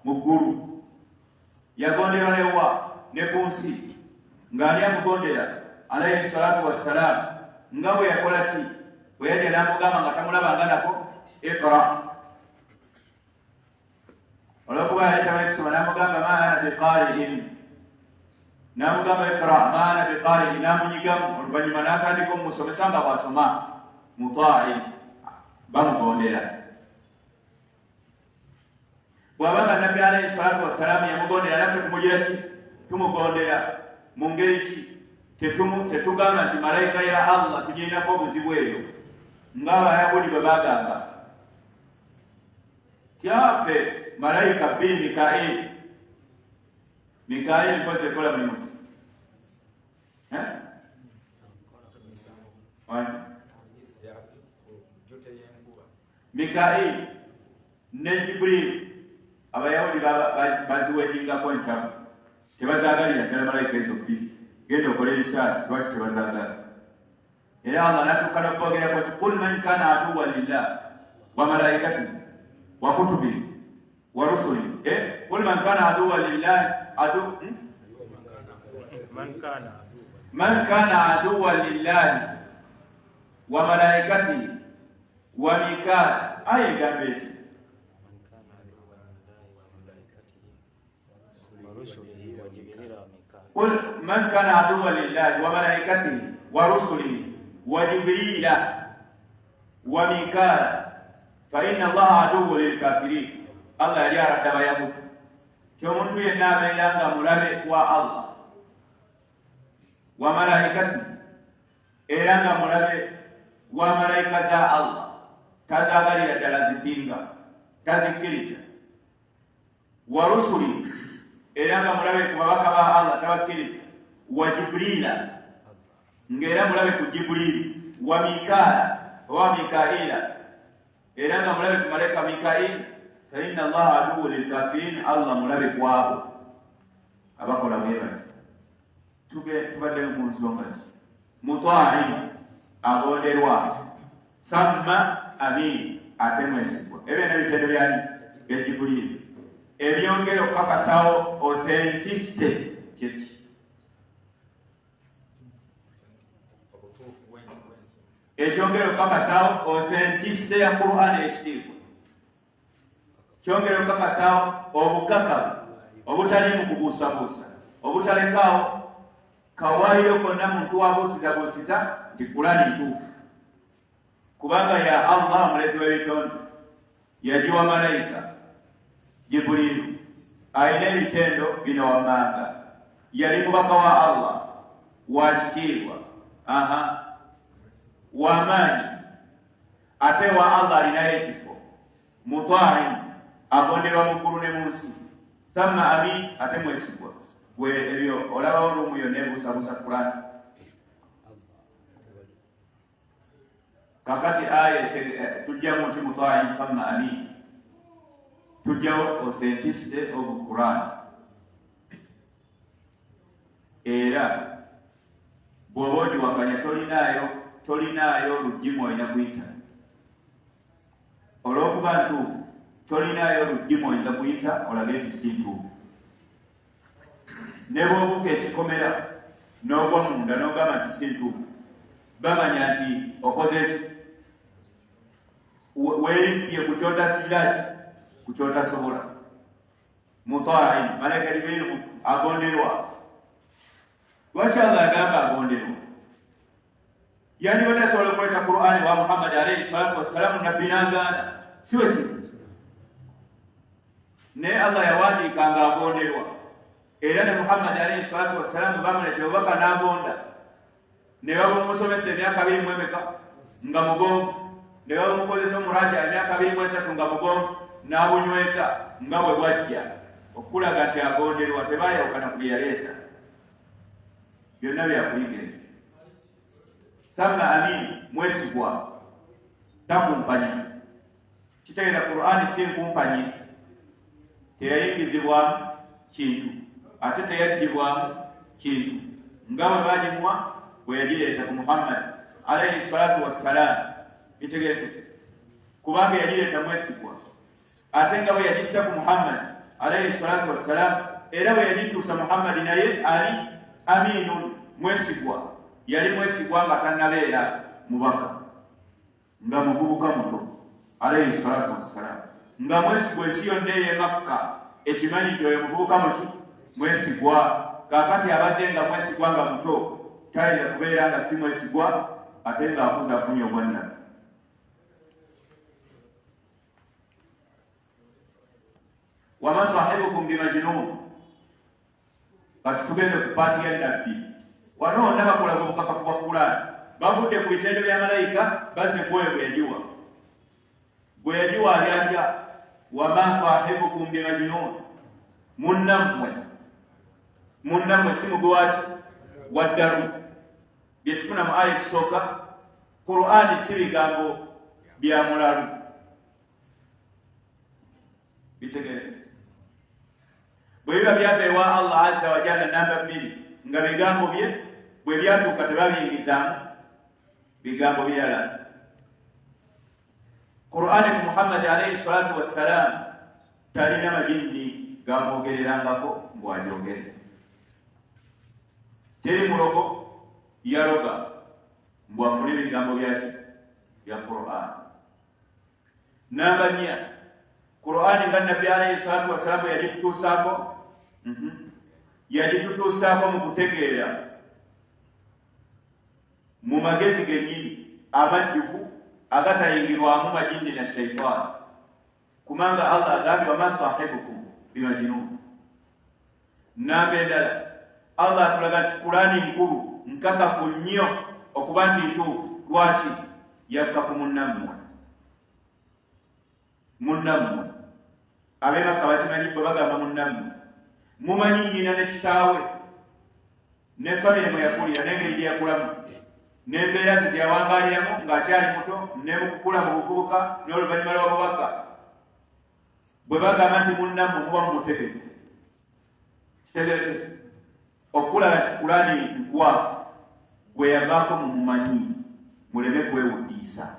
Mu ggulu. Yagonderwa newa? Ne ku nsi. Ng'ali amugondera alayhi salatu wassalaam, nga bwe yakola ki? Bwe yajja n'amugamba nga tamulabanga nako iqra. Olwokuba yali tamanyi kusoma n'amugamba ma ana biqari'in, n'amugamba iqra ma ana biqari'in, n'amunyigamu. Oluvannyuma n'atandika omumusomesa nga bw'asoma. Muta'in, bamugondera. Bw'abanga nabbi alayhi salatu wassalaam yamugondera, naffe tumugira ki? Tumugondera. Mu ngeri ki? Tetugamba nti malayika ya Allah tugirinako obuzibu eyo ng'Abayahudi bwe bagamba tyaffe malayika bbiri Mikaili. Mikaili mpozi ekola mulimu ki? Mikaili ne Jibril Abayahudi baziwedingako entamu, tebazaagalira ddala malayika ezo bbiri. Genda okola ebisaati, lwaki tebazaagala? Era Allah n'atuuka n'okwogerako nti qul man kana aduwwan lillah wa malaikatihi wa kutubihi wa rusulihi. Qul man kana aduwwan lillah man kana aduwwan lillahi wa malaikatihi wa Mikail. Aya egamba eti قل من كان عدوا لله وملائكته ورسله وجبريل وميكال فإن الله عدو للكافرين. الله يلي أرد بيابو كمنتو ينام إلى ملابي الله وملائكته إلى ملابي وملائكة الله كذا غير دلازبينغا تذكريسا ورسله era mulabe ku babaka ba Allah tabakkiriza, wa Jibrila ngera mulabe ku Jibril, wa Mikaila era nga mulabe ku malaika Mikail. Fa inna Allah aduwwu lil kafirin, Allah mulabe kwabo abakola bwe bati. tubadde mu nsonga ki muta'in agonderwa samma amin ate mwesigwa ebyo bitendo byani bya Jibril ebyongera okukakasawo authenticity kyeki ekyongera okukakasawo authenticity ya Qur'an ekitiibwa kyongera okukakasawo obukakafu obutalimu kubuusabuusa obutalekaawo kawaayiro konna muntu wabuusizabuusiza nti Qur'an ntuufu kubanga ya Allah omulezi w'ebitonde yagiwa malayika Jibril alina ebitendo bino wammanga yali mubaka wa Allah wakitiibwa wamaanyi ate wa Allah alinayo ekifo muta'in agonderwa mu ggulu ne mu nsi thamma amin ate mwesigwa gwe ebyo olabawo olumu yonna ebuusabuusa Qur'an kakati aya tujjamu nti muta'in thamma amin tujjawo authenticity of Quran era bw'oba ogiwakanya tolinaayo lugimu olina kuyita olw'okuba ntuufu tolinaayo lugimu oyinza kuyita olage nti si ntuufu ne bw'obuuka ekikomera n'ogwa munda n'ogamba nti si ntuufu bamanya nti okoze eki weerippye ku kyotakiraki ku kyotasobola muta'in malaika Jibril agonderwa lwaki Allah agamba agonderwa yani batasobola okuleta Qur'ani wa Muhammad alayhi salatu wassalamu nabbi n'agaana siwe kintu naye Allah yawandiika nga agonderwa era ne Muhammad alayhi salatu wassalamu bamuletera obubaka n'agonda ne bamusomesa emyaka 2 mu emeka nga mugonvu ne bamukozesa omuraja emyaka 2 mu 3 nga mugonvu n'abunyweza nga bwe bwajja okulaga nti agonderwa tebaayawukana ku bye yaleeta byonna byakuyigira thamma amin mwesigwa takumpanya kitegeeza Qur'ani si nkumpanye teyayingizibwamu kintu ate teyaggibwamu kintu nga bwe bagimuwa bwe yagireeta ku Muhammad alayhi salatu wassalam bitegerekese kubanga yagireeta mwesigwa ate nga bwe yagissa ku Muhammad alayhi salatu wassalam era bwe yagituusa Muhammad naye ali aminun mwesigwa yali mwesigwa nga tannabeera mubaka nga muvubuka muto alayhi salatu wassalam nga mwesigwa ensi yonna ey'e Makka ekimanyi nti oyo muvubuka muki mwesigwa kaakati abadde nga mwesigwa nga muto tayinza kubeera nga si mwesigwa ate ng'akuza afunye obwannabbi wama sahibukum bimajnun kati tugende ku paati ya nabbi wano wonna bakolaga obukakafu bwa Qur'ani bavudde ku bitendo bya malayika bazze kwoyo bwe yagiwa ali atya wama sahibukum bimajnun munnammwe si mugwaki waddalu byetufuna mu aya ekisooka Qur'ani si bigambo bya mulalu bitegereze bwe biba byava ewa Allah azza wa jalla namba 2 nga bigambo bye bwe byatuuka tebabiyingizaamu bigambo birala Qur'ani ku Muhammad alayhi salatu wassalam talina majinni gamwogererangako mbwajogere teri mulogo yaroga mbwafune ebigambo byaki bya Qur'ani namba 4 Qur'ani nga nabbi alayhi salatu wassalamu yagitutuusaako mu kutegeera mu magezi gennyini amajjufu agatayingirwamu majinni na shaitaani kubanga Allah agambye wama sahibukum bimajnun namba endala Allah atulaga nti Qur'ani nkulu nkakafu nnyo okuba nti ntuufu lwaki yakka ku munnammwe ab'Emakka bakimanyi bwe bagamba munnammwe mumanyi nnyina ne kitaawe ne famire mwe yakulira n'engeri gye yakulamu n'embeera ze zeyawangaaliramu ng'akyali muto ne mu kukula mu buvubuka n'oluvannyuma lw'obubaka bwe bagamba nti munnammwe muba mumutegeke kitegerekese okulaba nti Kurani nkwafu gwe yavaako mu mumanyi muleme kwewuddisa.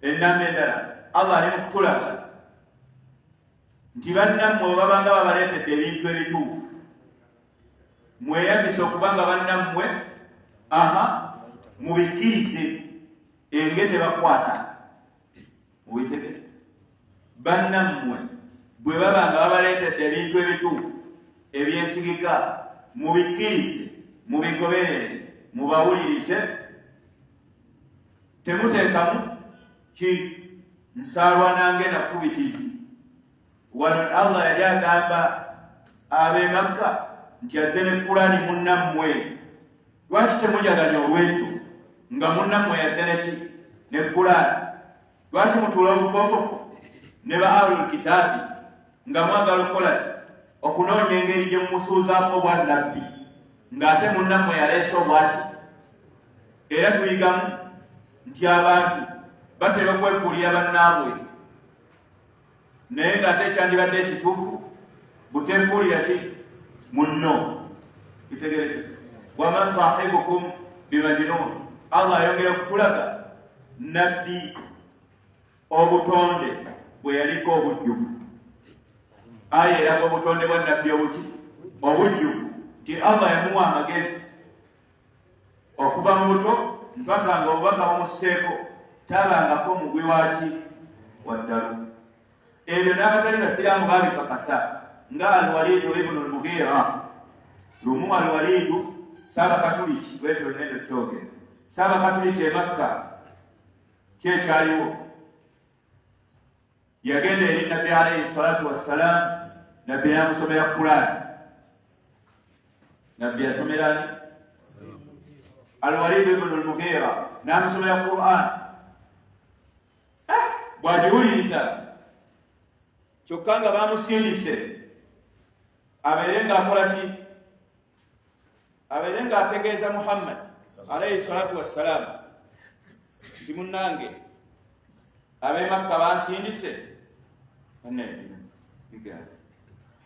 Ennamba endala Allah ali mu kutulaga nti bannammwe bwe babanga babaleetedde ebintu ebituufu mweyambise okubanga bannammwe mubikkirize engete bakwata mubitegete. Bannammwe bwe babanga babaleetedde ebintu ebituufu ebyesigika mubikkirize mubigoberere mubawulirize. Temuteekamu ki nsaalwa nange nafubitizi. Wano Allah yali agamba ab'e Makka nti azze ne Kurani munnammwe. Lwaki temujaganya olwekyo nga munnammwe yazze neki ne Kurani? Lwaki mutuula obufoofofu ne ba ahlul kitaabi nga mwagala okukola ki okunoonya engeri gye mumusuuzaako obwannabbi ng'ate munnammwe yaleese obwaki? Era tuyigamu nti abantu batera okwefuulira bannaabwe naye ng'ate ekyandibadde ekituufu buteefuulira ki munno. Kitegereke wama sahibukum bimajnun. Allah ayongera okutulaga nabbi obutonde bwe yaliko obujjuvu. Aya eraga obutonde bwa nabbi obujjuvu nti Allah yamuwa amagezi okuva mu buto mpaka nga obubaka bumuseeko tabangako mugwi waki waddalu. Ebyo n'abatali basiraamu babikakasa nga Al-Walidu ibn al-Mughira. Lumu Al-Walidu Saabakatuliki bwetyo ngende tukyogera. Saabakatuliki e Makka kyekyaliwo yagenda eri Nabbi alayhi salatu wassalamu. Nabbi yamusomera Kurani. Nabbi yasomerani Al-Walidu ibn al-Mughira namusomera Qur'an. Bwagiwuliriza kyokka nga bamusindise abeere ng'akola ki? Abeere ng'ategeeza Muhammad alayhi salatu wassalamu nti munnange ab'e Makka bansindise.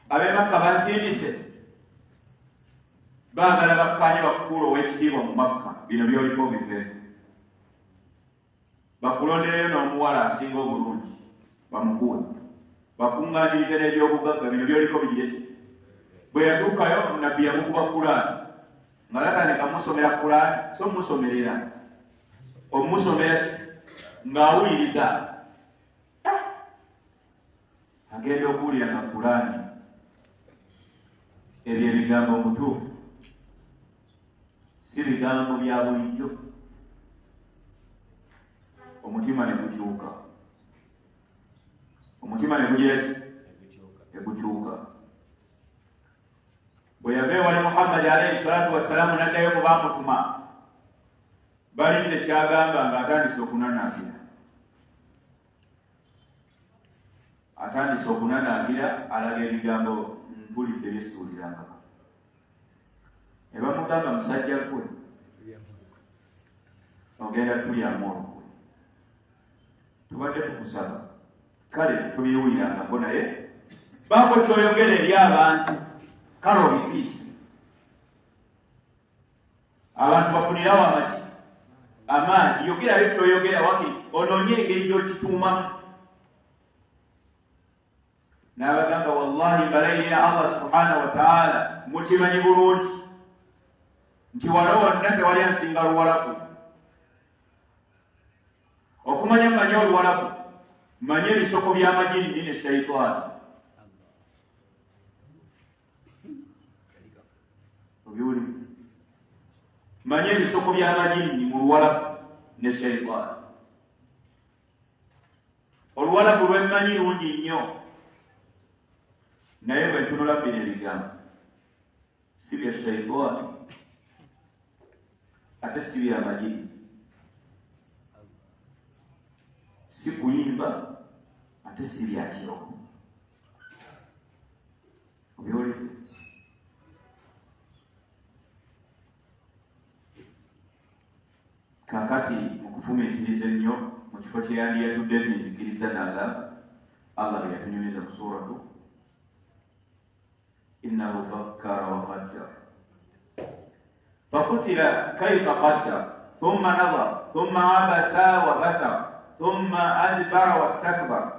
Ab'e Makka bansindise baagala bakkanye bakufuula ow'ekitiibwa mu Makka. Bino byoliko biveeko bakulondereyo n'omuwala asinga obulungi bamukuwe bakuŋŋaanirize n'ebyobugagga. Bino byoliko bigireki. Bwe yatuukayo nabbi yamukuba Kurani nga latandika musomera Kurani so musomerera omusomera ng'awuliriza agenda okuwulira nga Kurani ebyo ebigambo mutuufu si bigambo bya bulijjo. Omutima ne gukyuka. Omutima ne gukyuka. Bwe yava ewali Muhammad alayhi salatu wassalamu n'addayo mu baamutuma balinze kyagamba ng'atandise okunanaagira. Atandise okunanaagira alaga ebigambo mpulidde byesuulirangako. Ne bamugamba musajja gwe ogenda tulyamu olukwe. Tubadde tukusaba kale tubiwulirangako naye baako kyoyogera eri abantu kale obifiisi. Abantu bafunirawo amaki amaanyi. Yogerayo kyoyogera wakiri onoonye engeri gy'okituumamu. N'abagamba wallahi mbalayira Allah subhanahu wa ta'ala mukimanyi bulungi nti wano wonna tewali ansinga Luwalabu. Okumanya mmanyi Oluwalabu mmanyi ebisoko by'amajini ne shaitaani. Obyuli mmanyi ebisoko by'amajini mu Luwalabu ne shaitaani. Oluwalabu lwemmanyi lungi nnyo naye bwe ntunula bino ebigambo si bya shaitaani ate si bya majini. Si kuyimba ate si bya kiroko. Obyoledde. Kaakati mu kufumiitiriza ennyo mu kifo kye yandiyatudde nti nzikiriza n'agamba Allah bwe yatunyumiza ku suuratu إنه فكر وقدر فقتل كيف قدر ثم نظر ثم عبس وبسر ثم أدبر واستكبر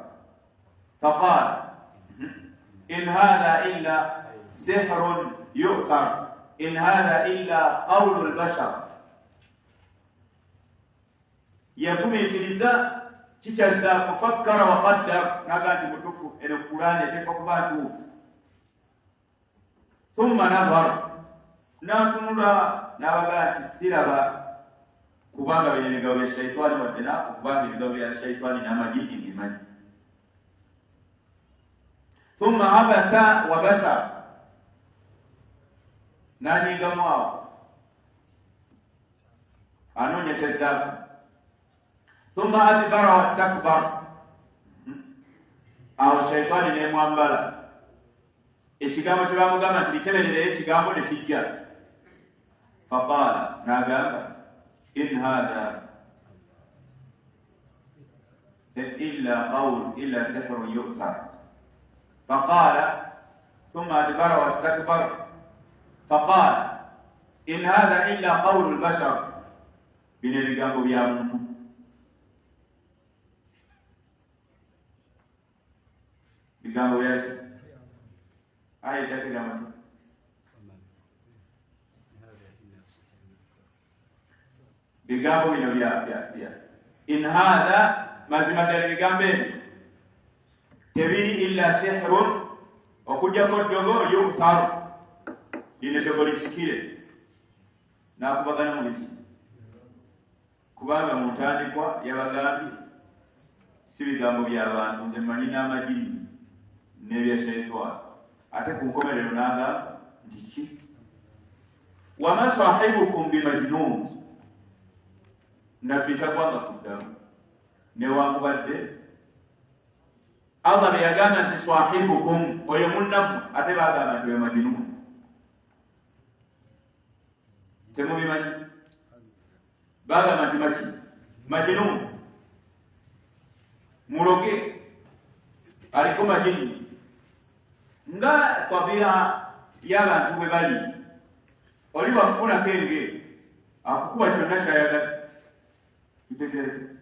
فقال إن هذا إلا سحر يؤثر إن هذا إلا قول البشر يفميتiliza kichaza kufakkara wa qaddar nagandi mutufu ene Qur'ani tekwa kubatufu thumma nadhar natunula nabagati siraba kubanga binyegabo ya shaitani wadena kubanga binyegabo ya shaitani na majini bimanyi thumma abasa wa basa nani gamwao anonya tezabu thumma adbara wastakbar au shaitani ne mwambala ekigambo kyabamugamba nti biteberere ekigambo ne kijja faqala nagamba in hadha illa qawl illa sihrun yu'thar faqala thumma adbara wastakbar faqala in hadha illa qawl al-bashar bine bigambo bya muntu bigambo yake ai katika mtu bigambo bino bya in hadha mazima zali bigambe tebiri illa sihrun okuja ko dogo yuthar dine dogo lisikire na kubagana muliki kubanga mutandikwa yabagambi si bigambo by'abantu nze manyi n'amajini nebya shaitani ate ku nkomerero nagamba nti ki wama sahibukum bimajnun nabbi tagwanga kuddamu newankubadde Allah beyagamba nti sahibukum oyo munnamu ate bagamba nti oyo majnun temubimanyi bagamba nti maki majnun muloge aliko majini nga tabia y'abantu bwe bali oli wakufuna kenge akukuba kyonna kyayagadde kitegeereza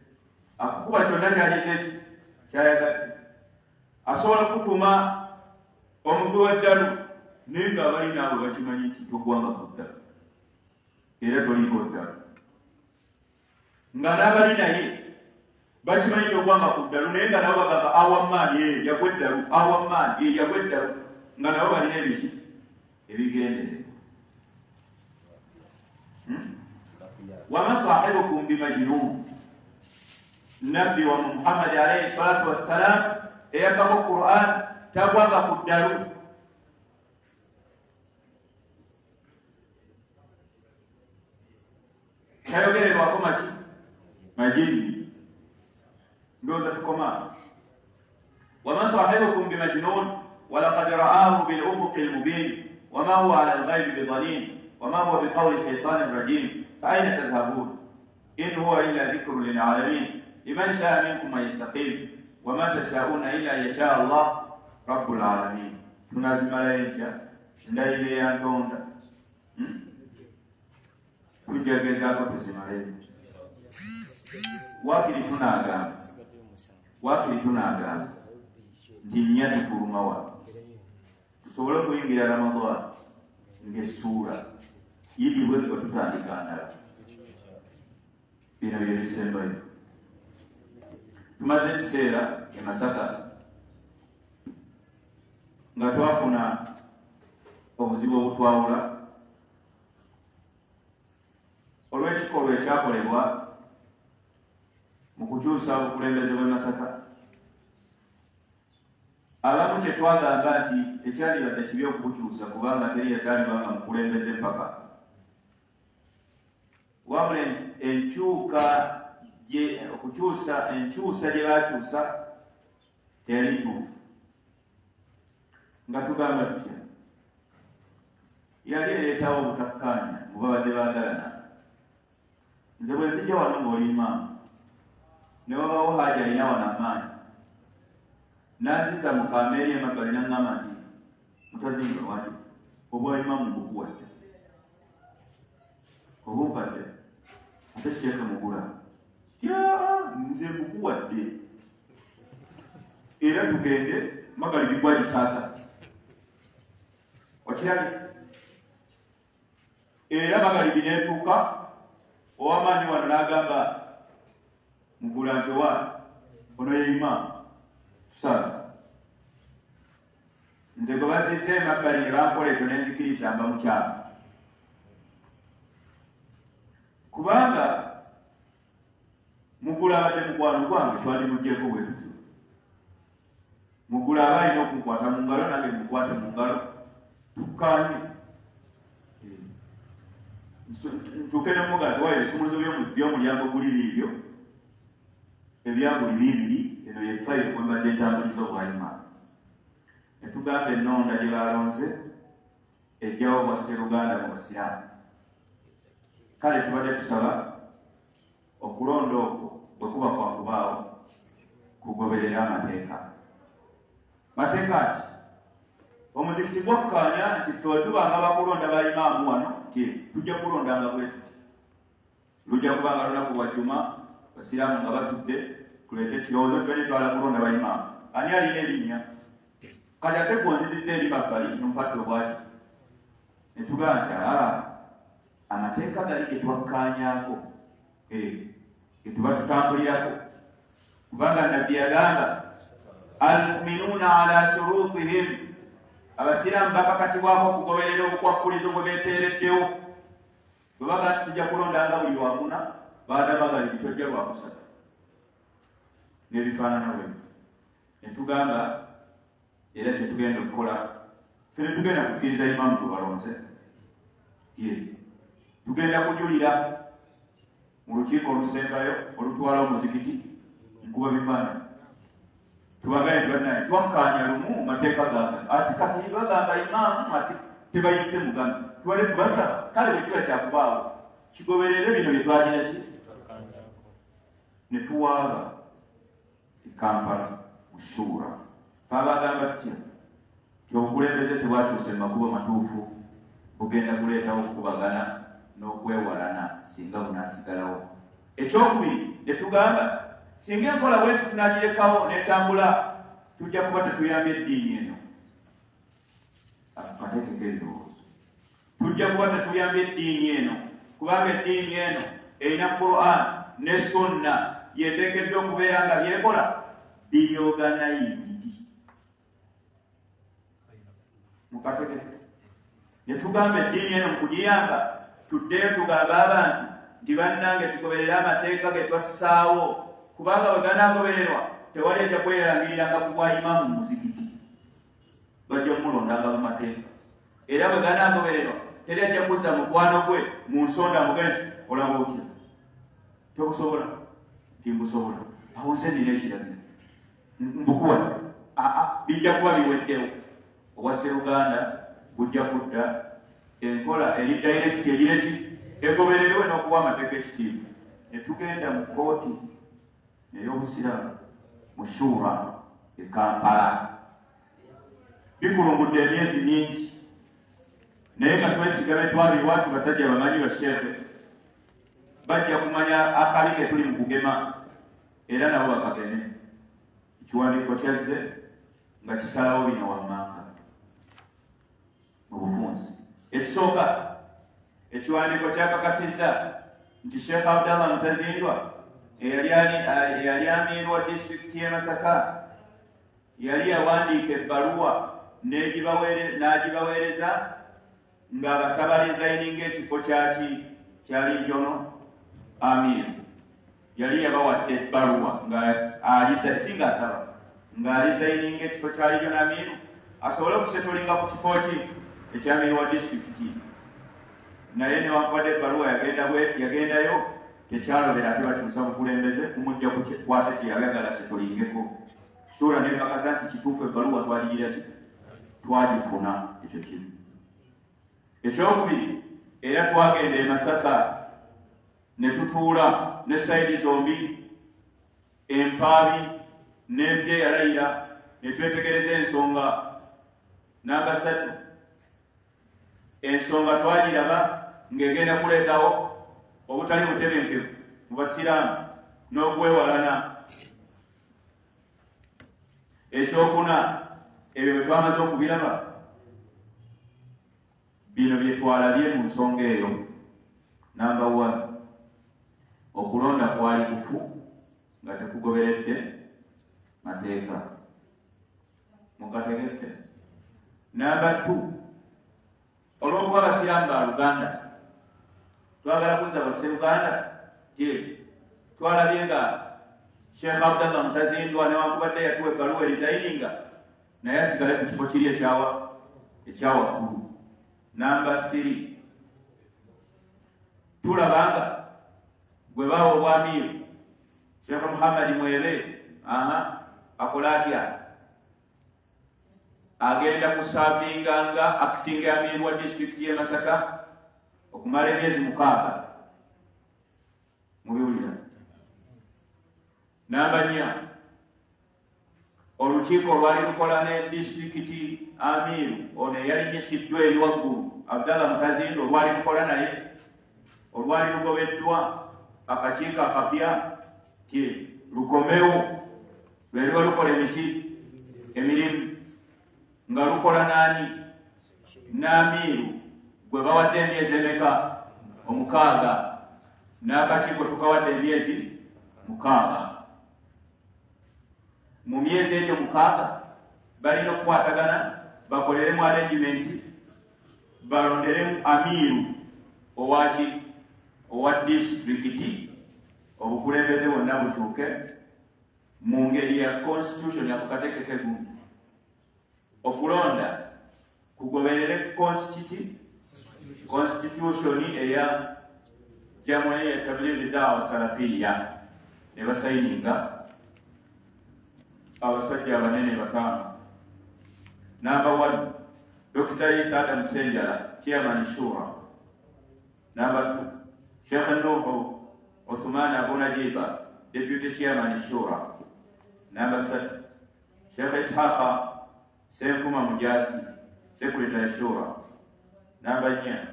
akukuba kyonna kyagizeki kyayagadde asobola kutuma omugwi w'eddalu naye ng'abali naawe bakimanyi nti togwanga ku ddalu era toliko ddalu nga n'abali naye bakimanyi togwanga ku ddalu naye nga nabo bagamba awammaani yagweddalu awammaani yagweddalu nga nabo balina ebiki ebigendere wama sahibukum bimajnun nabbi wa Muhammad alayhi salatu wassalam eyakako Qur'an tagwanga ku ddalu kyayogererwako maki majini ndoza tukoma wama sahibukum bimajnun ولقد رآه بالأفق المبين وما هو على الغيب بضنين وما هو بقول شيطان رجيم فأين تذهبون إن هو إلا ذكر للعالمين لمن شاء منكم أن يستقيم وما تشاءون إلا يشاء الله رب العالمين تنازم لا ينشاء لا إلي أنتم kujagezako tuzimaleni wakili tunagamba nti nnya tufulumawa tusobole okuyingira Ramadhan ng'essuula yidi bwe tuba tutandika ndala bino byebisembayo tumaze ekiseera e Masaka nga twafuna obuzibu obutwawula olw'ekikolwa ekyakolebwa mu kukyusa obukulembeze bw'e Masaka. Abamu kye twagamba nti tekyali wadde kibi okukukyusa kubanga teri yazaalibwa nga mukulembeze mpaka wabula enkyusa gye bakyusa teyali ntuufu nga tugamba tutya yali ereetawo obutakkaanya mu babadde baagalana. Nze bwe nzijja wano ng'oli imaama ne wabawo haja alina wano amaanyi n'anziza mu kameeri emagali n'aŋŋamba nti mutazinga wali obwa imamu bukuwadde obumpadde ate sheekhe mugula nze bukuwadde era tugende Magharibi gwaji sasa okirabye era Magharibi netuuka owamaanyi wano n'agamba mugula nti wa ono ye imamu sasa nze gwe baziise emabbali ne bankola ekyo nenzikiriza mba mukyama kubanga mugula abadde mukwano gwange twali muggyeko bwe tutyo mugula aba alina okumukwata mu ngalo nange mukwate mu ngalo tukkaanye ntuuke nemuga tiwayo ebisumulizo by'omulyango guli biibyo ebyaguli bibiri eno yefayiro kwembadde entambuliza obwayimaani netugamba ennonda gye balonze ejjawo bwa sseruganda mu basiraamu kale tubadde tusaba okulonda okwo bwe kuba kwakubaawo kugoberera amateeka ati omuzikiti gwakkaanya nti ffe wetubanga bakulonda bayimaamu wano nti tujja kulondanga bwe tuti lujja kubanga lunaku lwa juma basiraamu nga batudde tuleete ekirowoozo tube netwala kulonda bayimaamu ani alina erinnya kati ate gonziziza eri mabbali nompatte obwaki netugaa nti amateeka gali getwakkaanyaako getuba tutambulirako kubanga nabbi yagamba almuminuuna ala shurutihim abasiraamu bakakatibwako okugoberera obukwakkulizo bwe beeteereddewo bwe baga nti tujja kulondanga buli wakuna baada Magharibi tojja lwakusatu n'ebifaanana bwe netugamba era kyetugenda okukola ffe netugenda kukkiriza imamu tubalonze tugenda kujulira mu lukiiko olusembayo olutwala omuzikiti nkuba bifaananyi tubagaye tubanaye twakkaanya lumu mu mateeka gange ati kati bagamba imaamu ati tebayise mugame tubale tubasaba kale bwe kiba kyakubaawo kigoberere bino bye twagira ki ne tuwaaba e Kampala mu Shuura twabagamba tutya tyobukulembeze tebwakyuse mu makubo matuufu bugenda kuleetawo okukubagana n'okwewalana singa bunaasigalawo ekyokubiri ne tugamba singa enkola bwetu tunagirekawo netambula tujja kuba tetuyambye eddiini eno akateekeko ebirowoozo tujja kuba tetuyambye eddiini eno kubanga eddiini eno erina Quran ne Sunna yeteekeddwa okubeera nga byekola byorganized mukateekeko ne tugamba eddiini eno mukugiyamba tuddeyo tugamba abantu nti bannange tugoberere amateeka ge twassaawo kubanga bwe ganaagobererwa tewali ajja kweyalangiriranga ku bwa imaamu mu muzikiti bajja kumulondanga mu mateeka era bwe ganaagobererwa teri ajja kuzza mukwano gwe mu nsonda muge nti olaba otya tokusobola timbusobola awo nze nina ekiragiro mbukuwa bijja kuba biweddewo obwa sseruganda bujja kudda enkola eri direct egireki egobererwe n'okuwa amateeka ekitiibwa netugenda mu kooti ey'obusiraamu mu Shuura e Kampala bikulungudde emyezi mingi naye nga twesigabe twabirwa nti basajja bamanyi basheekhe bajja kumanya akabi ke tuli mu kugema era nabo bakageme ekiwandiiko kyazze nga kisalawo bino wammanga mu bufunzi ekisooka ekiwandiiko kyakakasizza nti Sheekh Abdallah Mutazindwa eyali amiirwa disitulikiti y'e Masaka yali yawandiika ebbaluwa n'agibaweereza ng'abasaba resigninga ekifo kyaki kyali njono amiir yali yabawadde ebbaluwa singa asaba ng'alisigninga ekifo kyali njono amiiru asobole okusetolinga ku kifo ki ekyamiir wa disitulikiti naye newankubadde ebbaluwa yagendayo tekyalobera ate bakyusa bukulembeze kumujja kukwata kyeyayagala setolingeko Shuura nekakasa nti kituufu ebbaluwa twaligira ki twagifuna ekyo kimu ekyokubiri era twagenda e Masaka ne tutuula ne sayidi zombi empaabi n'empya yalayira ne twetegereza ensonga Namba 3 ensonga twagiraba ng'egenda kuleetawo obutali butebenkevu mu basiraamu n'okwewalana. Ekyokuna ebyo bwe twamaze okubiraba bino bye twalabye mu nsonga eyo. Namba 1 okulonda kwali kufu nga tekugoberedde mateeka mukategete. Namba 2 olw'okuba abasiraamu ba Luganda twagala kuzza basseruganda twalabye nga Sheikh Abdallah Mutazindwa newankubadde yatuwa ebbaluwa erizaininga naye asigale ku kifo kiri ekyawaggulu. Namba 3 tulabanga gwe baawa obwamiiru Sheikh Muhammad Mwebe akola atya? Agenda kusavinga nga acting amiiru wa disitulikiti y'e Masaka okumala emyezi 6. Mubiwulira. Namba 4 olukiiko lwali lukola ne disitulikiti amiiru ono eyali nyisiddwa eri waggulu Abdallah Mutazindo lwali lukola naye olwali lugobeddwa akakiiko akapya lukomewo lwe liba lukola emirimu nga lukola nani? N'amiiru gwe bawadde emyezi emeka? 6. N'akakiiko tukawadde emyezi 6. Mu myezi egyo 6 balina okukwatagana bakoleremu arrangement balonderemu amiiru owa disitulikiti obukulembeze bwonna bukyuke mu ngeri ya constitution yakukatekeke gumu. Okulonda kugoberere constitution eya Jamhuri ya Tablighi Dawa Salafia ne basayininga abasajja abanene 5. Namba 1 Dr. Isa Adam Senjala, Chairman Shura. Namba 2 Sheikh Nuhu Uthman Abu Najiba, Deputy Chairman Shura. Namba 3 Sheikh Ishaqa Senfuma Mujasi, Secretary Shura. Namba 4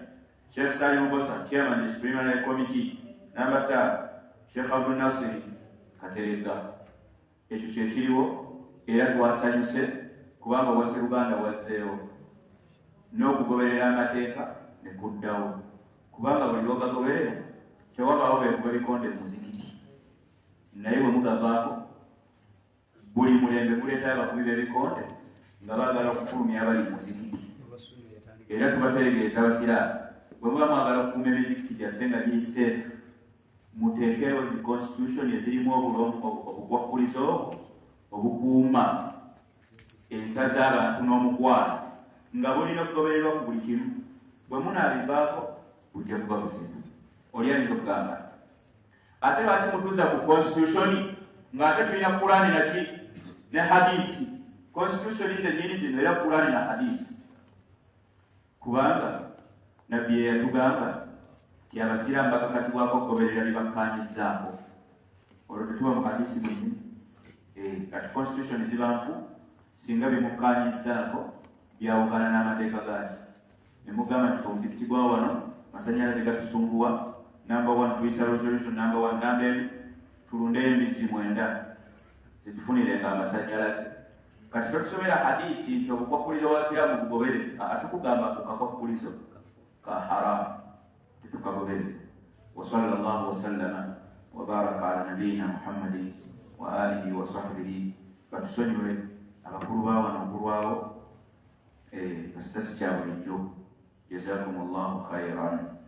Sheikh Salim Bosa, Chairman Disciplinary Committee. Namba 5 Sheikh Abdul Nasir Katerega. Ekyo kyekiriwo era twasanyuse kubanga Wasseruganda wazzeewo n'okugoberera amateeka ne kuddawo kubanga buli lwogagoberera tewabaawo beekuba bikonde mu muzikiti naye bwe mugavaako buli mulembe guleetayo abakubi b'ebikonde nga baagala okufulumya abali mu muzikiti. Era tubategeeza abasiraamu bwe muba mwagala okukuuma emizikiti gyaffe nga giri safe muteekeewo zi constitution ezirimu obugwakkulizo obukuuma ensa z'abantu n'omukwano nga bulina okugobererwa ku buli kimu. Bwe munaabivaako bujja kuba buzibu. Oli ayinza okugamba ate lwaki mutuuza ku constitution ng'ate tulina Kurani ne hadisi? Constitution zennyini zino era Kurani na hadisi kubanga nabbi yatugamba ti abasiraamu bakakatibwako okugoberera bibakkaanyizzaako. Olwo tetuba mu hadisi bwennyini kati constitution zibanfu singa bimukkaanyizzaako byawukana n'amateeka gaaki. Ne mugamba nti omuzikiti gwa wano masanyalaze gatusunguwa. Namba 1 tuyisa resolution namba 1. Namba 2 tulundeyo embizi 9 zitufunirenga amasanyalaze. Kati totusomera hadisi nti obukwakkulizo bw'abasiraamu bugobere. Atukugamba ku kakwakkulizo ka haramu tukagobere. Wa sallallahu wa sallama wa baraka ala nabiyina Muhammadin wa alihi wa sahbihi. Batusonyiwe abakulu baawo n'okulwawo kasita si kya bulijjo. Jazakumullahu khairan.